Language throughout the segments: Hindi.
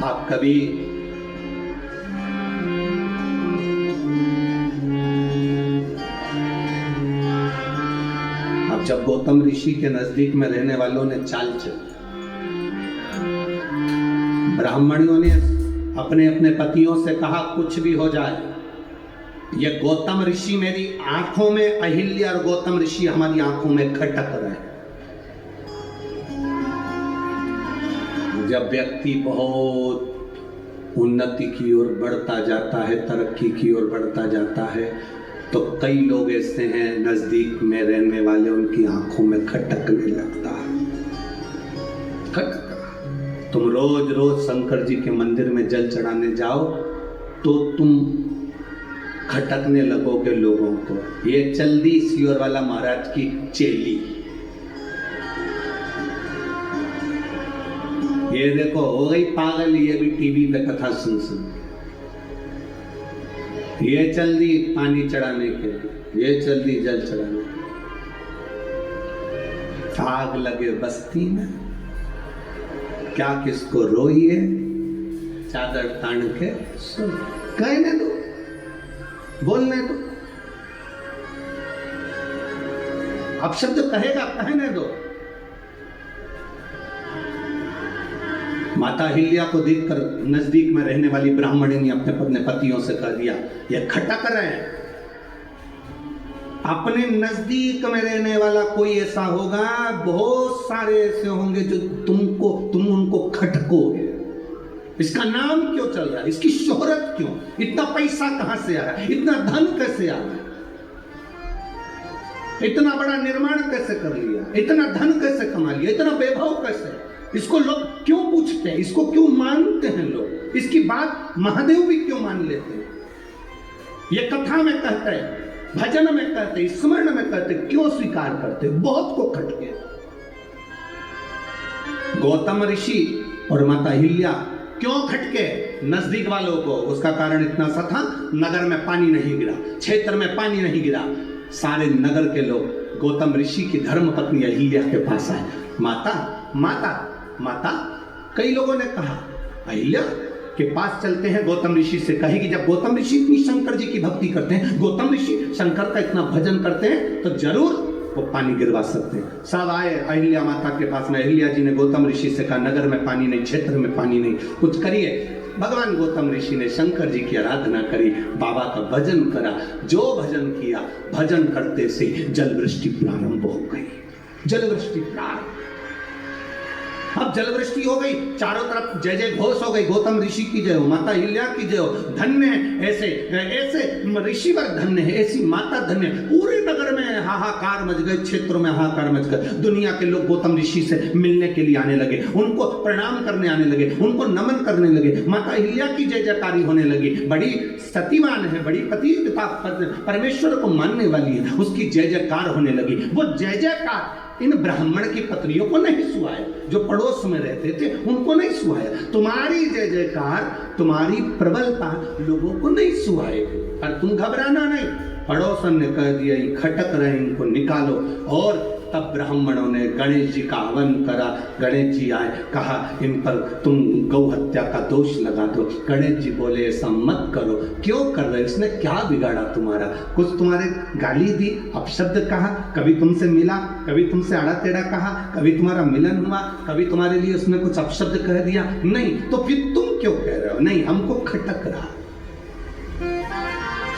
आप कभी अब जब गौतम ऋषि के नजदीक में रहने वालों ने चाल चली, ब्राह्मणों ने अपने अपने पतियों से कहा कुछ भी हो जाए, ये गौतम ऋषि मेरी आंखों में, अहिल्या और गौतम ऋषि हमारी आंखों में खटक रहे हैं। जब व्यक्ति बहुत उन्नति की ओर बढ़ता जाता है, तरक्की की ओर बढ़ता जाता है, तो कई लोग ऐसे हैं नजदीक में रहने वाले, उनकी आंखों में खटकने लगता है। खटक, तुम रोज रोज शंकर जी के मंदिर में जल चढ़ाने जाओ तो तुम खटकने लगोगे लोगों को। ये चल्दी सियोर वाला महाराज की चेली, ये देखो हो गई पागल, ये भी टीवी पे कथा सुन सुन। ये चल दी पानी चढ़ाने के, ये चल दी जल चढ़ाने। आग लगे बस्ती में, क्या किसको रोइए, चादर तान के सुन। कहने दो, बोलने दो, अब शब्द कहेगा कहने दो। माता अहिल्या को देखकर नजदीक में रहने वाली ब्राह्मणी ने अपने पतियों से कह दिया, ये खटक रहे हैं। अपने नजदीक में रहने वाला कोई ऐसा होगा, बहुत सारे ऐसे होंगे जो तुम उनको खटकोगे। इसका नाम क्यों चल रहा है, इसकी शोहरत क्यों, इतना पैसा कहां से आया, इतना धन कैसे आया, इतना बड़ा निर्माण कैसे कर लिया, इतना धन कैसे कमा लिया, इतना वैभव कैसे, इसको लोग क्यों पूछते हैं, इसको क्यों मानते हैं लोग, इसकी बात महादेव भी क्यों मान लेते हैं। ये कथा में कहते हैं, भजन में कहते, स्मरण में कहते, क्यों स्वीकार करते, बहुत को खटके। गौतम ऋषि और माता अहिल्या क्यों खटके नजदीक वालों को, उसका कारण इतना सा था, नगर में पानी नहीं गिरा, क्षेत्र में पानी नहीं गिरा। सारे नगर के लोग गौतम ऋषि की धर्म पत्नी अहिल्या के पास आए। माता माता माता, कई लोगों ने कहा अहिल्या के पास चलते हैं, गौतम ऋषि से कहेगी। जब गौतम ऋषि इतनी शंकर जी की भक्ति करते हैं, गौतम ऋषि शंकर का इतना भजन करते हैं, तो जरूर वो पानी गिरवा सकते हैं। सब आए अहिल्या माता के पास में। अहिल्या जी ने गौतम ऋषि से कहा, नगर में पानी नहीं, क्षेत्र में पानी नहीं, कुछ करिए। भगवान गौतम ऋषि ने शंकर जी की आराधना करी, बाबा का भजन करा। जो भजन किया, भजन करते से जल वृष्टि प्रारंभ हो गई। जल वृष्टि प्रारंभ, अब जल वृष्टि हो गई, चारों तरफ जय जय घोष हो गई। गौतम ऋषि की जय हो, माता अहिल्या की जय हो। धन्य है ऐसे ऐसे ऋषिवर, धन्य है ऐसी माता, धन्य है। पूरे नगर में हाहाकार मच गए, क्षेत्रों में हाहाकार मच गए। दुनिया के लोग गौतम ऋषि से मिलने के लिए आने लगे, उनको प्रणाम करने आने लगे, उनको नमन करने लगे। माता अहिल्या की जय जयकारी होने लगी। बड़ी सतीवान है, बड़ी पतिव्रता, परमेश्वर को मानने वाली है, उसकी जय जयकार होने लगी। वो जय जयकार इन ब्राह्मण की पत्नियों को नहीं सुहाया, जो पड़ोस में रहते थे उनको नहीं सुहाया। तुम्हारी जय जयकार, तुम्हारी प्रबलता लोगों को नहीं सुहाए, और तुम घबराना नहीं। पड़ोसन ने कह दिया ये खटक रहे, इनको निकालो। और तब ब्राह्मणों ने गणेश जी का हवन करा। गणेश जी आए, कहा इन पर तुम गौ हत्या का दोष लगा दो। गणेश जी बोले ऐसा मत करो। क्यों कर रहे, इसने क्या बिगाड़ा तुम्हारा, कुछ तुम्हारे गाली दी, अपशब्द कहा, कभी तुमसे मिला, कभी तुमसे आड़ा टेढ़ा कहा, कभी तुम्हारा मिलन हुआ, कभी तुम्हारे लिए उसने कुछ अपशब्द कह दिया, नहीं तो फिर तुम क्यों कह रहे हो, नहीं हमको खटक रहा,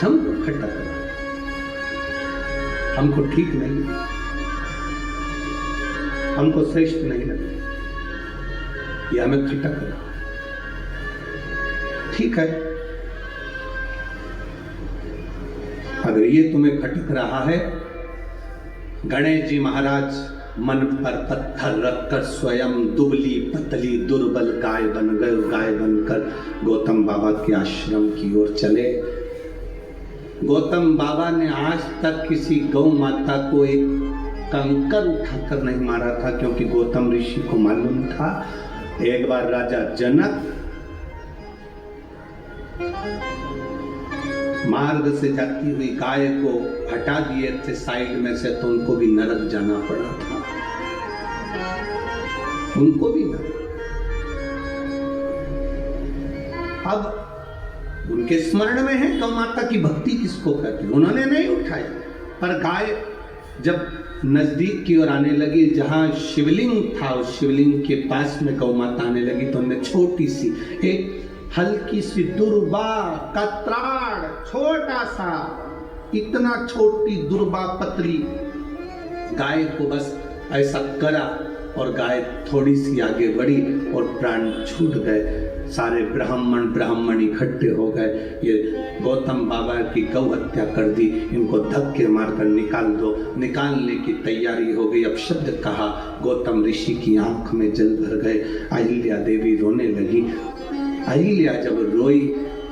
हमको खटक रहा, हमको ठीक नहीं, हमको श्रेष्ठ नहीं लगे, ये हमें खटक रहा। ठीक है, अगर ये तुम्हें खटक रहा है, गणेश जी महाराज मन पर पत्थर रखकर स्वयं दुबली पतली दुर्बल गाय बन गए। गाय बनकर गौतम बाबा के आश्रम की ओर चले। गौतम बाबा ने आज तक किसी गौ माता को एक कंकर उठाकर नहीं मारा था, क्योंकि गौतम ऋषि को मालूम था एक बार राजा जनक मार्ग से जाती हुई गाय को हटा दिए थे साइड में से, तो उनको भी नरक जाना पड़ा था, उनको भी नरक। अब उनके स्मरण में है गौ माता की भक्ति किसको कहते हैं, उन्होंने नहीं उठाई। पर गाय जब नजदीक की ओर आने लगी, जहां शिवलिंग था उस शिवलिंग के पास में गौ माता आने लगी, तो उन्हें छोटी सी एक हल्की सी दुर्बा का त्राण, छोटा सा, इतना छोटी दुर्बा पतली गाय को बस ऐसा करा और गाय थोड़ी सी आगे बढ़ी और प्राण छूट गए। सारे ब्राह्मण इकट्ठे हो गए, ये गौतम बाबा की गौ हत्या कर दी, इनको धक्के मारकर निकाल दो। निकालने की तैयारी हो गई। अब शब्द कहा, गौतम ऋषि की आंख में जल भर गए। अहिल्या देवी रोने लगी। अहिल्या जब रोई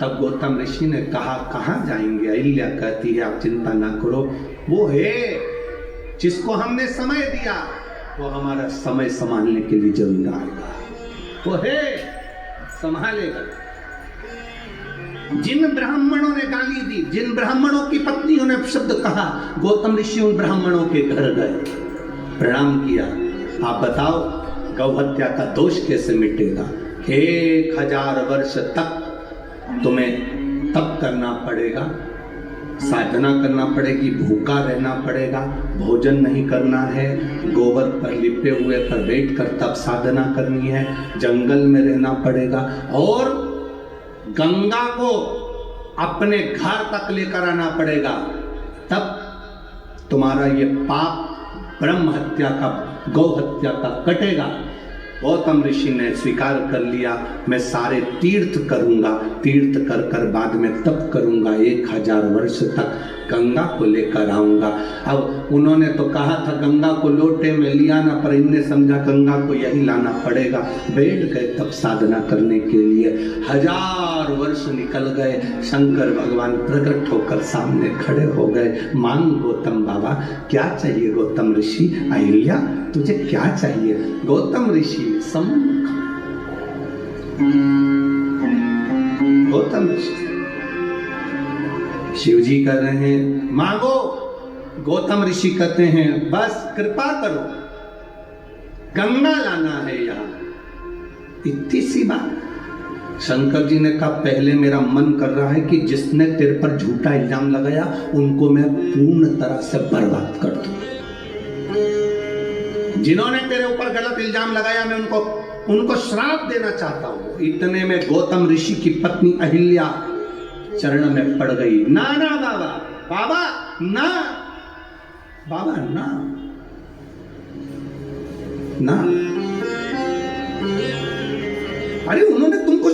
तब गौतम ऋषि ने कहा, कहाँ जाएंगे? अहिल्या कहती है, आप चिंता ना करो, वो है जिसको हमने समय दिया वो हमारा समय संभालने के लिए जरूर आएगा, वो है संभालेगा। जिन ब्राह्मणों ने गाली दी, जिन ब्राह्मणों की पत्नियों ने शब्द कहा, गौतम ऋषि उन ब्राह्मणों के घर गए, प्रणाम किया। आप बताओ गौ हत्या का दोष कैसे मिटेगा? 1000 वर्ष तक तुम्हें तप करना पड़ेगा, साधना करना पड़ेगी, भूखा रहना पड़ेगा, भोजन नहीं करना है, गोबर पर लिपे हुए पर बैठ कर तब साधना करनी है, जंगल में रहना पड़ेगा और गंगा को अपने घर तक लेकर आना पड़ेगा, तब तुम्हारा ये पाप ब्रह्म हत्या का, गौ हत्या का कटेगा। गौतम ऋषि ने स्वीकार कर लिया, मैं सारे तीर्थ करूंगा, तीर्थ कर कर बाद में तप करूंगा, 1000 वर्ष तक गंगा को लेकर आऊंगा। अब उन्होंने तो कहा था गंगा को लोटे में लिया ना, पर इनने समझा गंगा को यही लाना पड़ेगा। बैठ गए तब साधना करने के लिए। 1000 वर्ष निकल गए। शंकर भगवान प्रकट होकर सामने खड़े हो गए। मांग गौतम बाबा, क्या चाहिए गौतम ऋषि? अहिल्या तुझे क्या चाहिए? गौतम ऋषि सम्मुख, गौतम ऋषि शिव जी कह रहे हैं मांगो, गौतम ऋषि कहते हैं बस कृपा करो, गंगा लाना है यहाँ, इतनी सी बात। शंकर जी ने कहा पहले मेरा मन कर रहा है कि जिसने तेरे पर झूठा इल्जाम लगाया उनको मैं पूर्ण तरह से बर्बाद कर दूं। जिन्होंने तेरे ऊपर गलत इल्जाम लगाया मैं उनको श्राप देना चाहता हूं। इतने में गौतम ऋषि की पत्नी अहिल्या चरण में पड़ गई। ना ना बाबा, बाबा ना, बाबा ना, ना। अरे उन्होंने तुमको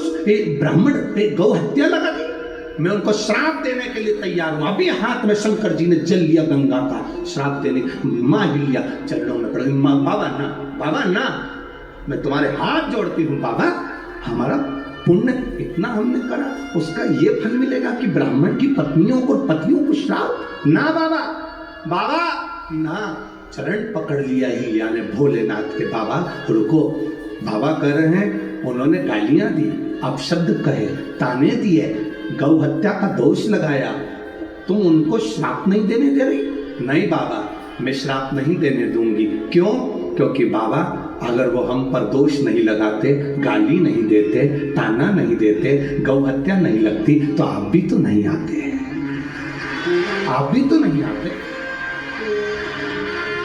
ब्राह्मण पे गौ हत्या लगा दी, मैं उनको श्राप देने के लिए तैयार हूं। अभी हाथ में शंकर जी ने जल लिया गंगा का, श्राप देने। मां अहिल्या चरणों में पड़ गई। बाबा ना, बाबा ना, मैं तुम्हारे हाथ जोड़ती हूं बाबा, हमारा पुण्य इतना हमने करा, उसका ये फल मिलेगा कि ब्राह्मण की पत्नियों को श्राप? ना बाबा, बाबा ना। चरण पकड़ लिया अहिल्या ने भोलेनाथ के। बाबा रुको, बाबा कह रहे हैं उन्होंने गालियां दी, अपशब्द कहे, ताने दिए, गौ हत्या का दोष लगाया, तुम उनको श्राप नहीं देने दे रही? नहीं बाबा, मैं श्राप नहीं देने दूंगी। क्यों? क्योंकि बाबा अगर वो हम पर दोष नहीं लगाते, गाली नहीं देते, ताना नहीं देते, गौ हत्या नहीं लगती, तो आप भी तो नहीं आते, आप भी तो नहीं आते।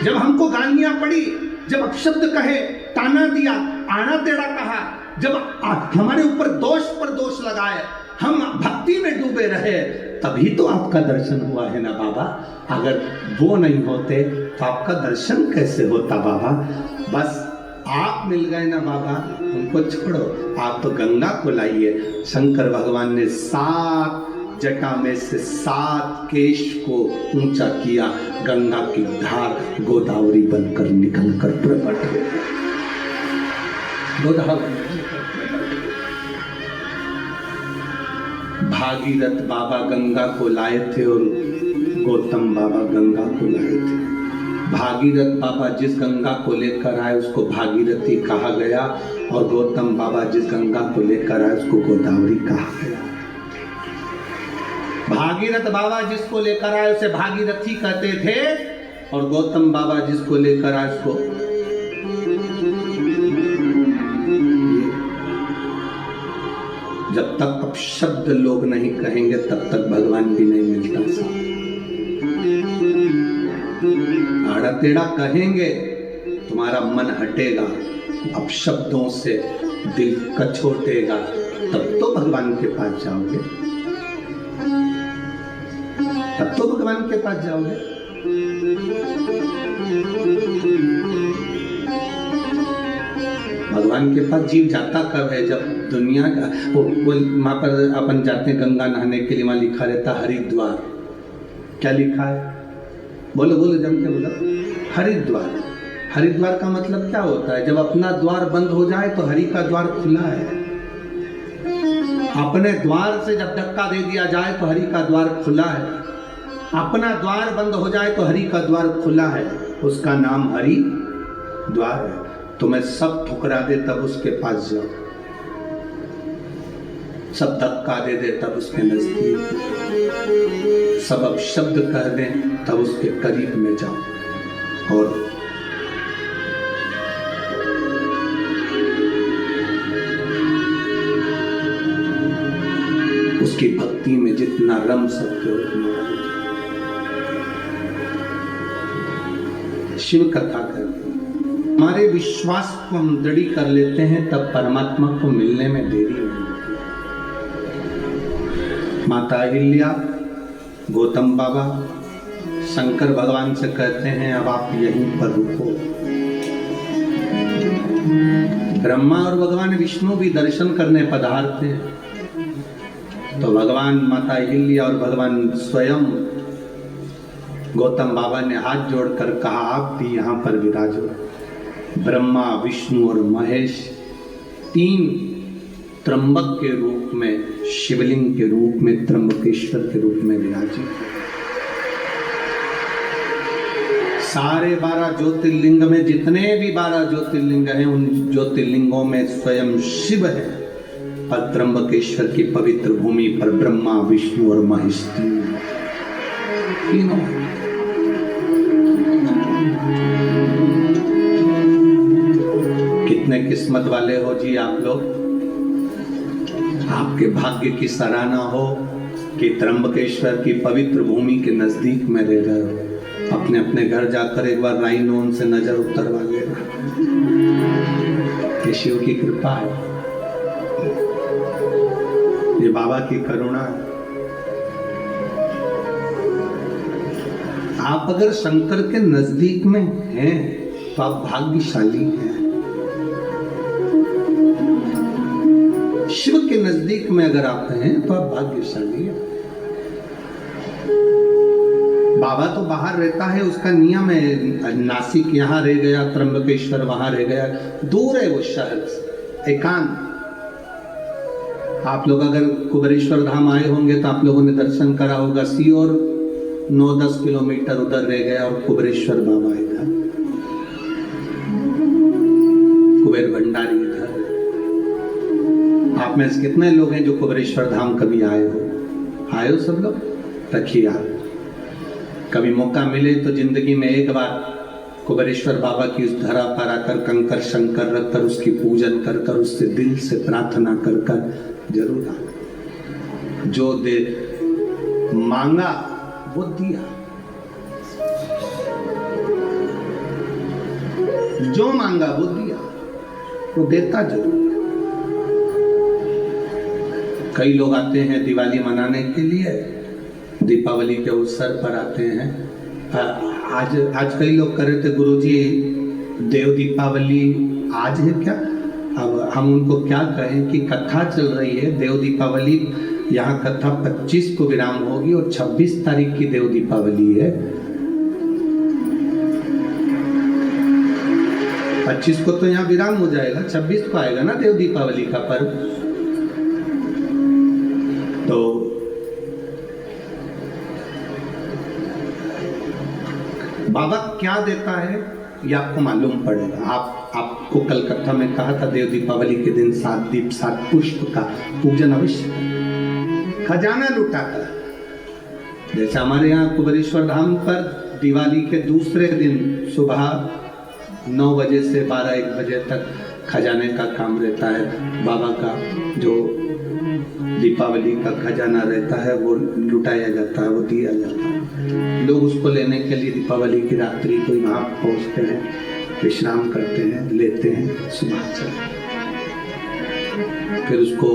जब हमको गालियां पड़ी, जब अपशब्द कहे, ताना दिया, आना टेढ़ा कहा, जब हमारे ऊपर दोष पर दोष लगाए, हम भक्ति में डूबे रहे, तभी तो आपका दर्शन हुआ है ना बाबा। अगर वो नहीं होते तो आपका दर्शन कैसे होता बाबा? बस आप मिल गए ना बाबा, उनको छोड़ो, आप तो गंगा को लाइए। शंकर भगवान ने 7 जटा में से 7 केश को ऊंचा किया, गंगा की धार गोदावरी बनकर निकलकर प्रकट हो। गोदावरी भागीरथ बाबा गंगा को लाए थे और गौतम बाबा गंगा को लाए थे। भागीरथ बाबा जिस गंगा को लेकर आए उसको भागीरथी कहा गया और गौतम बाबा जिस गंगा को लेकर आए उसको गोदावरी कहा गया। भागीरथ बाबा जिसको लेकर आए उसे भागीरथी कहते थे और गौतम बाबा जिसको लेकर आए उसको जब तक अपशब्द लोग नहीं कहेंगे तब तक भगवान भी नहीं मिलता साहब। आड़ा टेढ़ा कहेंगे, तुम्हारा मन हटेगा, अपशब्दों से दिल कछोटेगा, तब तो भगवान के पास जाओगे, तब तो भगवान के पास जाओगे। भगवान के पास जीव जाता कब है? जब दुनिया का वो वहां पर अपन जाते हैं गंगा नहाने के लिए, वहां लिखा रहता हरिद्वार। क्या लिखा है? बोलो बोलो, जम के बोलो। हरिद्वार। हरिद्वार का मतलब क्या होता है? जब अपना द्वार बंद हो जाए तो हरि का द्वार खुला है। अपने द्वार से जब धक्का दे दिया जाए तो हरि का द्वार खुला है। अपना द्वार बंद हो जाए तो हरि का द्वार खुला है। उसका नाम हरि द्वार है। तुम्हें सब ठुकरा दे तब उसके पास जाओ, सब धक्का दे दे तब उसके नजदीक, सब अपशब्द कह दे तब उसके करीब में जाओ। और उसकी भक्ति में जितना रम सकते हो उतना। शिव कथा करते हमारे विश्वास को हम दृढ़ कर लेते हैं, तब परमात्मा को मिलने में देरी नहीं। माता अहिल्या, गौतम बाबा शंकर भगवान से कहते हैं अब आप यहीं पर रुको। ब्रह्मा और भगवान विष्णु भी दर्शन करने पधारते हैं, तो भगवान माता अहिल्या और भगवान स्वयं गौतम बाबा ने हाथ जोड़कर कहा आप भी यहाँ पर विराजो। ब्रह्मा, विष्णु और महेश तीन त्र्यंबक के रूप में, शिवलिंग के रूप में, त्र्यंबकेश्वर के रूप में विराजित। सारे 12 ज्योतिर्लिंग में जितने भी 12 ज्योतिर्लिंग हैं, उन ज्योतिर्लिंगों में स्वयं शिव है, पर त्र्यंबकेश्वर की पवित्र भूमि पर ब्रह्मा, विष्णु और महेश तीनों। कितने किस्मत वाले हो जी आप लोग। आपके भाग्य की सराहना हो कि त्र्यंबकेश्वर की पवित्र भूमि के नजदीक में रह रहे हो। अपने अपने घर जाकर एक बार राइनोन से नजर उतरवा लेना, ये शिव की कृपा है, ये बाबा की करुणा है। आप अगर शंकर के नजदीक में हैं तो आप भाग्यशाली हैं। शिव के नजदीक में अगर आप हैं तो आप भाग्यशाली हैं। बाबा तो बाहर रहता है, उसका नियम है, नासिक यहाँ रह गया, त्र्यंबकेश्वर वहां रह गया, दूर है वो शहर से, एकांत। आप लोग अगर कुबेरेश्वर धाम आए होंगे तो आप लोगों ने दर्शन करा होगा, सीओर 9-10 किलोमीटर उधर रह गया और कुबेरेश्वर बाबा इधर, कुबेर भंडारी इधर। आप में से कितने लोग हैं जो कुबेरेश्वर धाम कभी आए हो? आए हो सब लोग? रखिए आप, कभी मौका मिले तो जिंदगी में एक बार कुबेरेश्वर बाबा की उस धरा पर आकर कंकर शंकर रखकर उसकी पूजन कर कर, उससे दिल से प्रार्थना कर कर जरूर आना। जो दे मांगा वो दिया, जो मांगा वो दिया, वो देता जरूर। कई लोग आते हैं दिवाली मनाने के लिए, दीपावली के अवसर पर आते हैं। आज कई लोग कह रहे थे गुरुजी देव दीपावली आज है क्या? अब हम उनको क्या कहें कि कथा चल रही है देव दीपावली, यहाँ कथा 25 को विराम होगी और 26 तारीख की देव दीपावली है। 25 को तो यहाँ विराम हो जाएगा, 26 को आएगा ना देव दीपावली का पर्व। तो बाबा क्या देता है ये आपको मालूम पड़ेगा। आपको कलकत्ता में कहा था देव दीपावली के दिन 7 दीप 7 पुष्प का पूजन अवश्य, खजाना लुटाता। जैसे हमारे यहाँ कुबेरेश्वर धाम पर दिवाली के दूसरे दिन सुबह 9 बजे से 12-1 बजे तक खजाने का काम रहता है बाबा का, जो दीपावली का खजाना रहता है वो लुटाया जाता है, वो दिया जाता है। लोग उसको लेने के लिए दीपावली की रात्रि को वहाँ पहुँचते हैं, विश्राम करते हैं, लेते हैं, सुबह चले, फिर उसको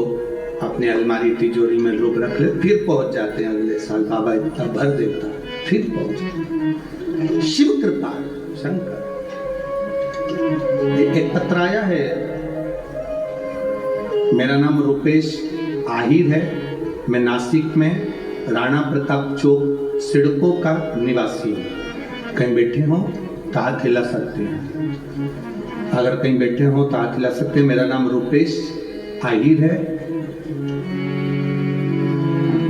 अपने अलमारी तिजोरी में लोग रख ले, फिर पहुँच जाते हैं अगले साल। बाबा इतना भर देता है, फिर पहुँचते। शिव कृपा शंकर। एक पत्र आया है, मेरा नाम रुपेश आहिर है, मैं नासिक में राणा प्रताप चौक सिडको का निवासी हूँ। कहीं बैठे हो तो हाथ हिला सकते हैं, अगर कहीं बैठे हो तो हाथ हिला सकते हैं। मेरा नाम रुपेश आहिर है,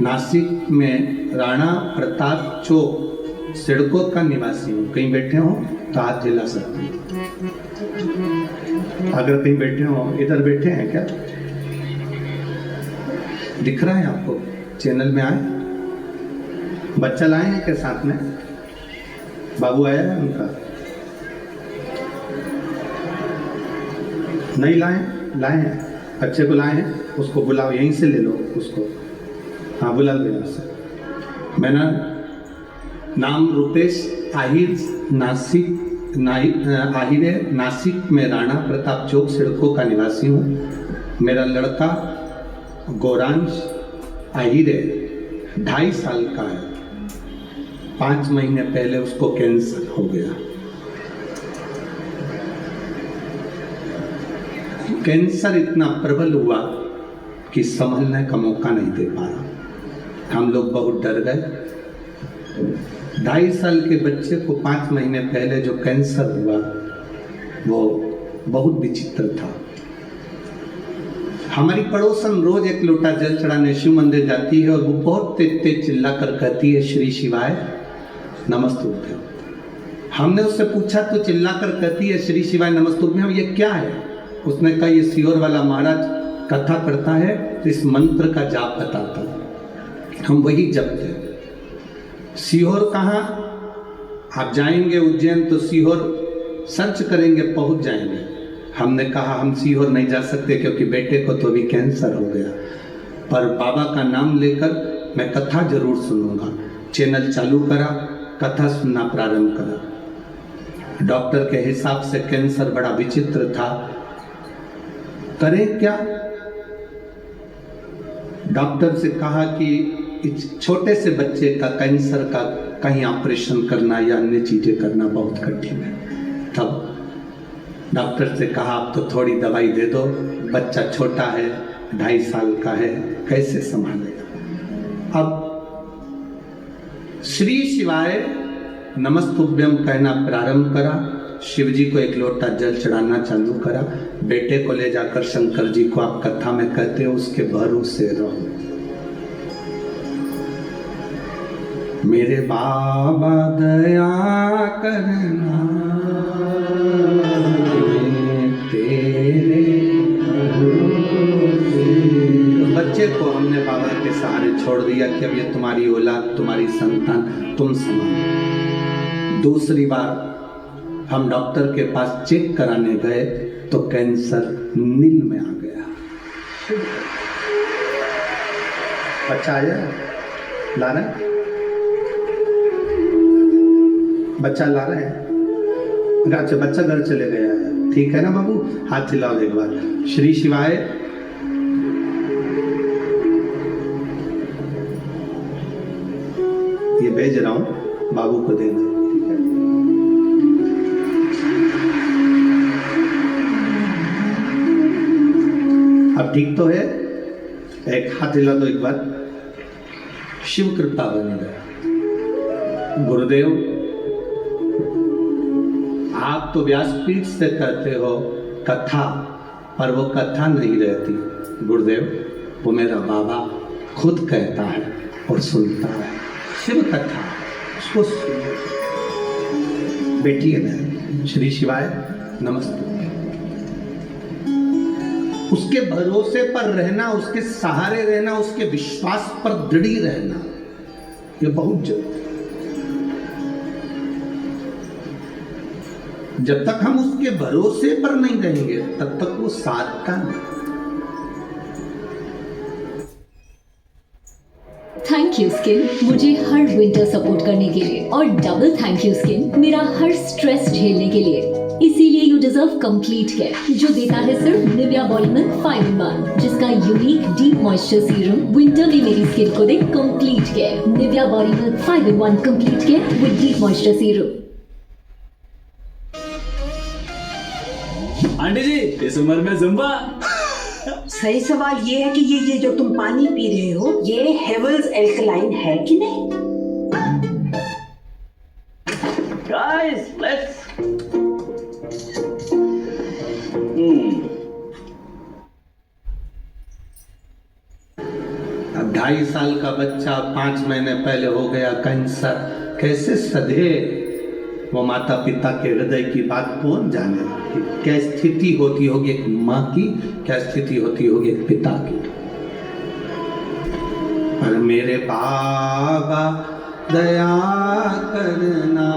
नासिक में राणा प्रताप चौक सिडको का निवासी हूँ। कहीं बैठे हो तो हाथ हिला सकते हैं। अगर कहीं बैठे हो, इधर बैठे हैं क्या? दिख रहा है आपको? चैनल में आए? बच्चा लाए हैं क्या साथ में? बाबू आया है उनका? नहीं लाए? लाए हैं, बच्चे को लाए हैं, उसको बुलाओ, यहीं से ले लो उसको। हाँ बुला लो यहाँ से। मेरा नाम रुपेश आहिर, नासिक आहिर है, नासिक में राणा प्रताप चौक सिडको का निवासी हूँ। मेरा लड़का गौरांश आहिर है, 2.5 साल का है। 5 महीने पहले उसको कैंसर हो गया। कैंसर इतना प्रबल हुआ कि संभलने का मौका नहीं दे पा रहा। हम लोग बहुत डर गए। 2.5 साल के बच्चे को 5 महीने पहले जो कैंसर हुआ वो बहुत विचित्र था। हमारी पड़ोसन रोज एक लोटा जल चढ़ाने शिव मंदिर जाती है और वो बहुत तेज तेज चिल्ला कर कहती है, श्री शिवाय नमस्तुभ्यम। हमने उससे पूछा तो चिल्ला कर कहती है श्री शिवाय नमस्तुभ्यम, ये क्या है? उसने कहा ये सीहोर वाला महाराज कथा करता है तो इस मंत्र का जाप बताता है, हम वही जपते हैं। सीहोर कहाँ? आप जाएंगे उज्जैन तो सीहोर सर्च करेंगे, पहुंच जाएंगे। हमने कहा हम सीहोर नहीं जा सकते क्योंकि बेटे को तो अभी कैंसर हो गया, पर बाबा का नाम लेकर मैं कथा जरूर सुनूंगा। चैनल चालू करा, कथा सुनना प्रारंभ करा। डॉक्टर के हिसाब से कैंसर बड़ा विचित्र था, करें क्या? डॉक्टर से कहा कि इस छोटे से बच्चे का कैंसर का कहीं ऑपरेशन करना या अन्य चीजें करना बहुत कठिन है। तब डॉक्टर से कहा आप तो थोड़ी दवाई दे दो, बच्चा छोटा है, 2.5 साल का है, कैसे संभालेगा। अब श्री शिवाय नमस्तुभ्यम कहना प्रारंभ करा, शिव जी को 1 लोटा जल चढ़ाना चालू करा। बेटे को ले जाकर शंकर जी को आप कथा में कहते हो, उसके भरोसे रहो। मेरे बाबा दया करना तेरे बच्चे को हमने बाबा के सहारे छोड़ दिया कि अब ये तुम्हारी औलाद, तुम्हारी संतान, तुम संभालो। दूसरी बार हम डॉक्टर के पास चेक कराने गए तो कैंसर नील में आ गया। बच्चा आया ला रहे, बच्चा ला रहे हैं। अच्छा बच्चा घर चले गया है, ठीक है ना बाबू? हाथ हिलाओ एक बार। श्री शिवाय ये भेज रहा हूं, बाबू को देना, ठीक है? अब ठीक तो है? एक हाथ हिला दो एक बार। शिव कृपा बनेगा। गुरुदेव आप तो व्यासपीठ से कहते हो कथा, पर वो कथा नहीं रहती। गुरुदेव वो मेरा बाबा खुद कहता है और सुनता है। शिव कथा उसको बेटी है मैं। श्री शिवाय नमस्ते। उसके भरोसे पर रहना, उसके सहारे रहना, उसके विश्वास पर दृढ़ रहना, ये बहुत जरूरी। जब तक हम उसके भरोसे पर नहीं रहेंगे तब तक वो साथ का नहीं। थैंक यू स्किन मुझे हर विंटर सपोर्ट करने के लिए, और डबल थैंक यू स्किन मेरा हर स्ट्रेस झेलने के लिए। इसीलिए यू डिजर्व कंप्लीट केयर, जो देता है सिर्फ निविया बॉडी मिल्क 5 in 1, जिसका unique deep moisture serum winter में मेरी स्किन को दे complete care. Nivea body milk 5 in 1 complete care with deep moisture serum. Aunty ji, इस उम्र में जुम्बा। सही सवाल ये है कि ये जो तुम पानी पी रहे हो ये हेवल्स एल्कलाइन है कि नहीं? गाइस, लेट्स अब 2.5 साल का बच्चा 5 महीने पहले हो गया कैंसर, कैसे सधे वो माता पिता के हृदय की बात कौन जाने कि क्या स्थिति होती होगी एक माँ की, क्या स्थिति होती होगी एक पिता की। पर मेरे बाबा दया करना,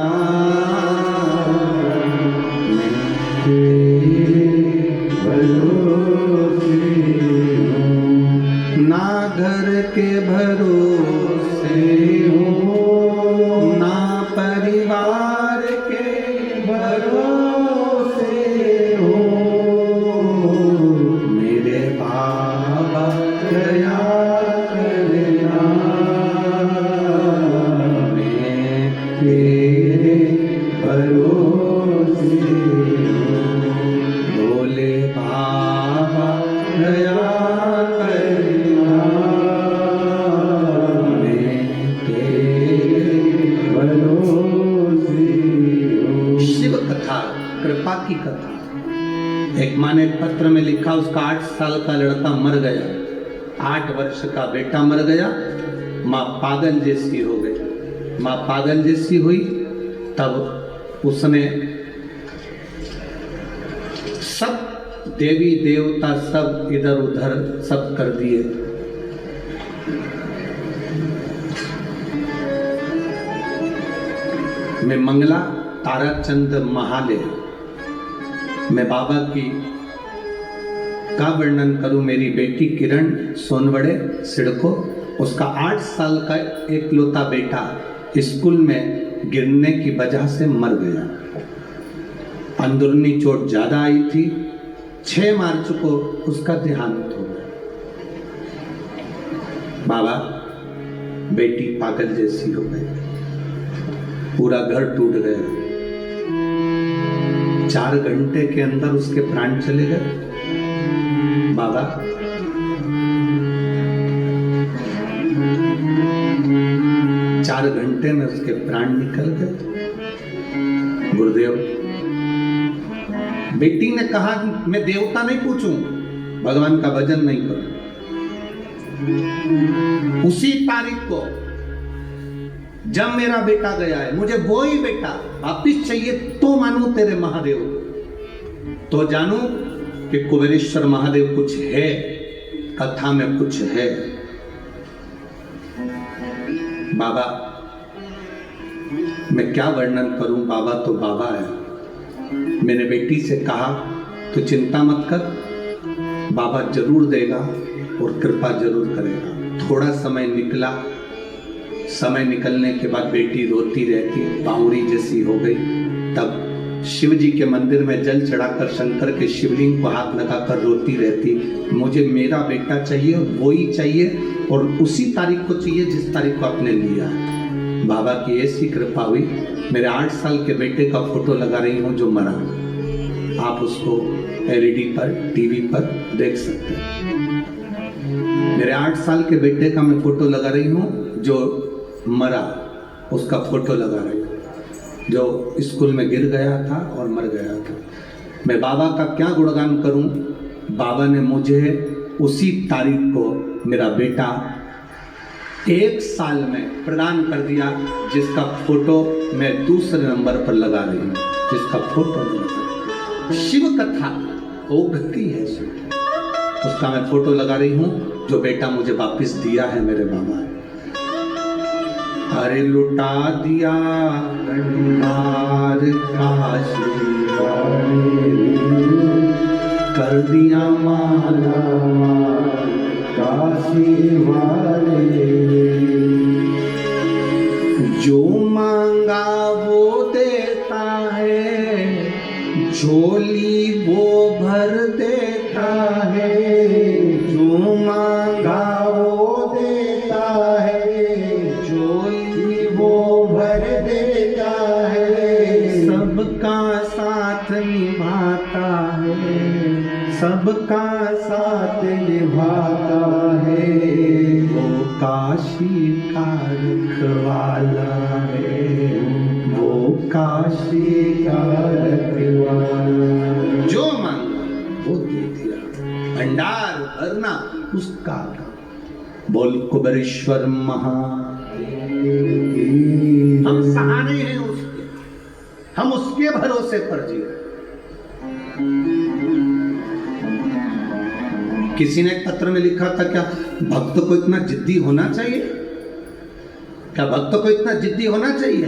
ना घर के भरोसे हूँ, ना परिवार के भरोसे हूँ। मेरे बाबा दया करना, मैं तेरे भरोसे हूँ। भोले बाबा दया कृपा की कथा। एक माँ ने पत्र में लिखा उसका 8 साल का लड़का मर गया, 8 वर्ष का बेटा मर गया, माँ पागल जैसी हो गई। माँ पागल जैसी हुई तब उसने सब देवी देवता सब इधर उधर सब कर दिए। मैं मंगला ताराचंद महाले, मैं बाबा की का वर्णन करूं। मेरी बेटी किरण सोनवड़े सिडको, उसका 8 साल का एकलौता बेटा स्कूल में गिरने की वजह से मर गया। अंदरूनी चोट ज्यादा आई थी। 6 मार्च को उसका देहांत हो गया। बाबा, बेटी पागल जैसी हो गई, पूरा घर टूट गया। 4 घंटे के अंदर उसके प्राण चले गए। बाबा, चार घंटे में उसके प्राण निकल गए। गुरुदेव, बेटी ने कहा मैं देवता नहीं पूछूं, भगवान का भजन नहीं करूं। उसी तारीख को जब मेरा बेटा गया है, मुझे वो ही बेटा वापिस चाहिए तो मानूं तेरे महादेव को, तो जानूं कि कुबेरेश्वर महादेव कुछ है, कथा में कुछ है। बाबा, मैं क्या वर्णन करूं, बाबा तो बाबा है। मैंने बेटी से कहा तो चिंता मत कर, बाबा जरूर देगा और कृपा जरूर करेगा। थोड़ा समय निकला, समय निकलने के बाद बेटी रोती रहती, बावरी जैसी हो गई। तब शिव जी के मंदिर में जल चढ़ाकर शंकर के शिवलिंग को हाथ लगाकर रोती रहती, मुझे मेरा बेटा चाहिए, वो ही चाहिए और उसी तारीख को चाहिए जिस तारीख को आपने लिया। बाबा की ऐसी कृपा हुई, मेरे 8 साल के बेटे का फोटो लगा रही हूँ जो मरा। आप उसको LED पर, टीवी पर देख सकते हैं। मेरे 8 साल के बेटे का मैं फोटो लगा रही हूँ जो मरा, उसका फोटो लगा रही हूँ, जो स्कूल में गिर गया था और मर गया था। मैं बाबा का क्या गुणगान करूं। बाबा ने मुझे उसी तारीख को मेरा बेटा 1 साल में प्रदान कर दिया, जिसका फोटो मैं दूसरे नंबर पर लगा रही हूँ, जिसका फोटो शिव कथा वो भक्ति है शिव, उसका मैं फोटो लगा रही हूँ जो बेटा मुझे वापस दिया है मेरे बाबा ने। अरे लुटा दिया भंडार का कर दिया माला काशी वाले, जो मांगा वो देता है, झोली वो भर देता है, जो मांगा वो देता है, झोली वो भर देता है, सबका साथ निभाता है, सबका साथ निभाता है, वो काशी का रखवाला है, वो काशी का रखवाला, जो मांगा वो दे दिया, भंडार भरना उसका काम। बोल कुबेरेश्वर महादेव। हम सहारे हैं उसके, हम उसके भरोसे पर जी रहे। किसी ने एक पत्र में लिखा था, क्या भक्त को इतना जिद्दी होना चाहिए? क्या भक्त को इतना जिद्दी होना चाहिए?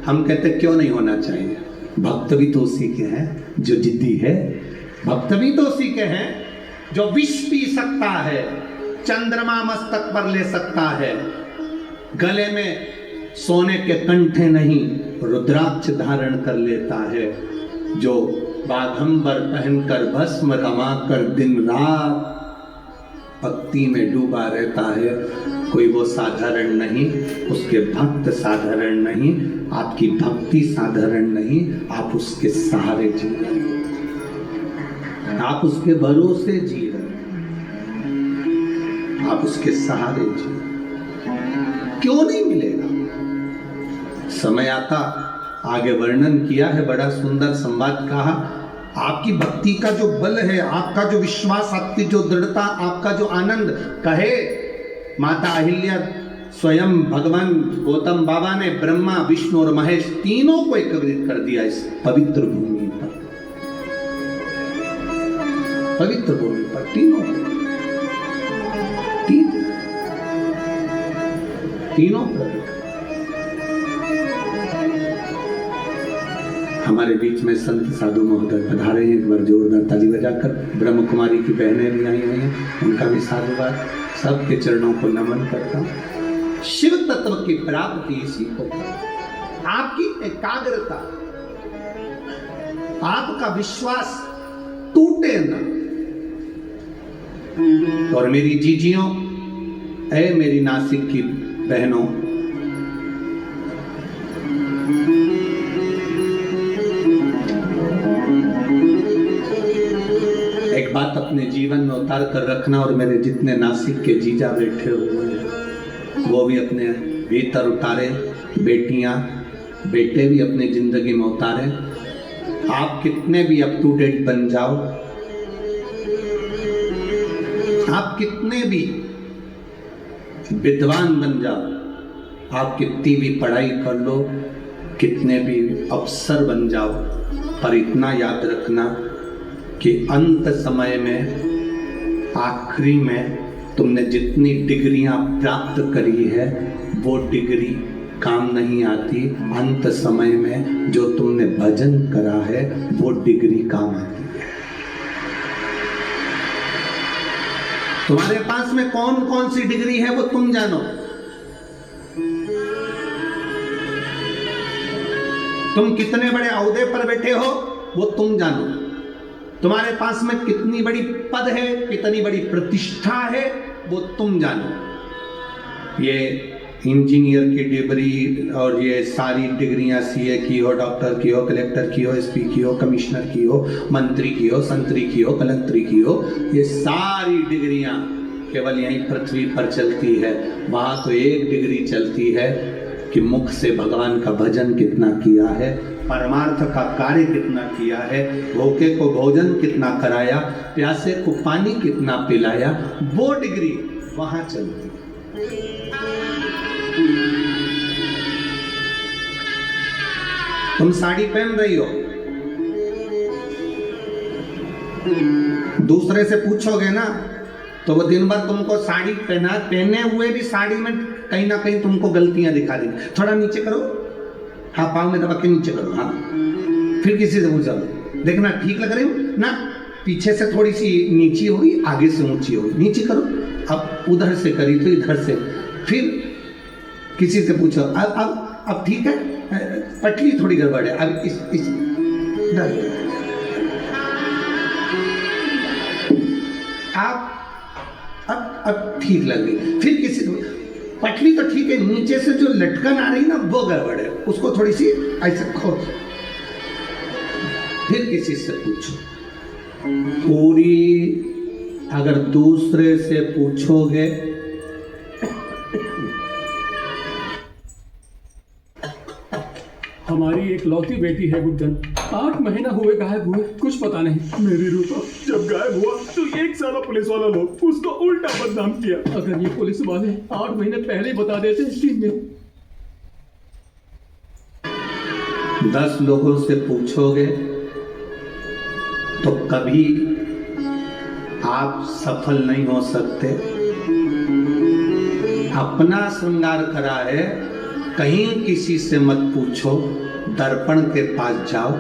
हम कहते क्यों नहीं होना चाहिए? भक्त भी तो उसी के हैं जो जिद्दी है, भक्त भी तो उसी के हैं जो विष पी सकता है, चंद्रमा मस्तक पर ले सकता है, गले में सोने के कंठे नहीं रुद्राक्ष धारण कर लेता है, जो बाघंबर पहनकर भस्म रमाकर दिन रात भक्ति में डूबा रहता है। कोई वो साधारण नहीं, उसके भक्त साधारण नहीं, आपकी भक्ति साधारण नहीं, आप उसके सहारे जी रहे, आप उसके भरोसे जी रहे, आप उसके सहारे जी रहे। क्यों नहीं मिलेगा? समय आता, आगे वर्णन किया है, बड़ा सुंदर संवाद कहा। आपकी भक्ति का जो बल है, आपका जो विश्वास, आपकी जो दृढ़ता, आपका जो आनंद, कहे माता अहिल्या स्वयं भगवान गौतम बाबा ने ब्रह्मा विष्णु और महेश तीनों को एकत्रित कर दिया इस पवित्र भूमि पर, पवित्र भूमि पर तीनों प्रकट। हमारे बीच में संत साधु महोदय पधारे हैं, एक बार जोरदार ताली बजाकर। ब्रह्म कुमारी की बहनें भी आई हुई हैं, उनका भी साधुवाद। सबके चरणों को नमन करता हूं। शिव तत्व की प्राप्ति इसी को, आपकी एकाग्रता, आपका विश्वास टूटे ना। और मेरी जीजियों, ऐ मेरी नासिक की बहनों, एक बात अपने जीवन में उतार कर रखना, और मेरे जितने नासिक के जीजा बैठे हुए हैं वो भी अपने भीतर उतारे, बेटियां बेटे भी अपनी जिंदगी में उतारे। आप कितने भी अप टू डेट बन जाओ, आप कितने भी विद्वान बन जाओ, आप कितनी भी पढ़ाई कर लो, कितने भी अफसर बन जाओ, पर इतना याद रखना कि अंत समय में, आखिरी में तुमने जितनी डिग्रियां प्राप्त करी है वो डिग्री काम नहीं आती। अंत समय में जो तुमने भजन करा है वो डिग्री काम आती है। तुम्हारे पास में कौन कौन सी डिग्री है वो तुम जानो। तुम कितने बड़े ओहदे पर बैठे हो वो तुम जानो। तुम्हारे पास में कितनी बड़ी पद है, कितनी बड़ी प्रतिष्ठा है वो तुम जानो। ये इंजीनियर की डिग्री और ये सारी डिग्रियां, सीए की हो, डॉक्टर की हो, कलेक्टर की हो, एसपी की हो, कमिश्नर की हो, मंत्री की हो, संतरी की हो, कलंतरी की हो, ये सारी डिग्रियां केवल यहीं पृथ्वी पर चलती है। वहां तो एक डिग्री चलती है कि मुख से भगवान का भजन कितना किया है, परमार्थ का कार्य कितना किया है, भूखे को भोजन कितना कराया, प्यासे को पानी कितना पिलाया, वो डिग्री वहां चलती है। तुम साड़ी पहन रही हो, दूसरे से पूछोगे ना तो वो दिन भर तुमको साड़ी पहने हुए भी साड़ी में कहीं ना कहीं तुमको गलतियां दिखा देंगे। थोड़ा नीचे करो, हाँ पाँव में दबा के नीचे करो, हाँ। फिर किसी से पूछो देखना ठीक लग रही हूँ ना? पीछे से थोड़ी सी नीची होगी, आगे से ऊंची होगी। नीची करो, अब उधर से करी तो इधर से, फिर किसी से पूछो अब ठीक है? पटली थोड़ी गड़बड़ है, अब इस आप अब ठीक लग गई। फिर किसी पटली तो ठीक है, नीचे से जो लटकन आ रही ना वो गड़बड़ है, उसको थोड़ी सी ऐसे खोल। फिर किसी से पूछो। पूरी अगर दूसरे से पूछोगे हमारी एक लौती बेटी है गुड्डन, 8 महीना हुए गायब हुए, कुछ पता नहीं। मेरी रूपा जब गायब हुआ तो एक सारा पुलिस वाला लोग उसका उल्टा बदनाम किया। अगर ये पुलिस वाले 8 महीने पहले बता देते कि मैं 10 लोगों से पूछोगे तो कभी आप सफल नहीं हो सकते। अपना श्रृंगार करा है, कहीं किसी से मत पूछो, दर्पण के पास जाओ,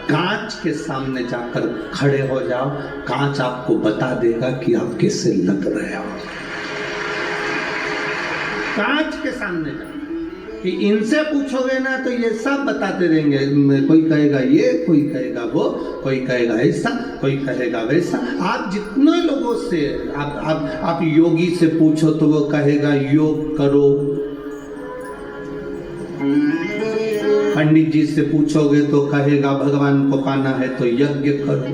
कांच के सामने जाकर खड़े हो जाओ, कांच आपको बता देगा कि आप कैसे लग रहे हो। कांच के सामने जाओ, कि इनसे पूछोगे ना तो ये सब बताते रहेंगे। कोई कहेगा ये, कोई कहेगा वो, कोई कहेगा ऐसा, कोई कहेगा वैसा। आप जितने लोगों से आप योगी से पूछो तो वो कहेगा योग करो। पंडित जी से पूछोगे तो कहेगा भगवान को पाना है तो यज्ञ करो।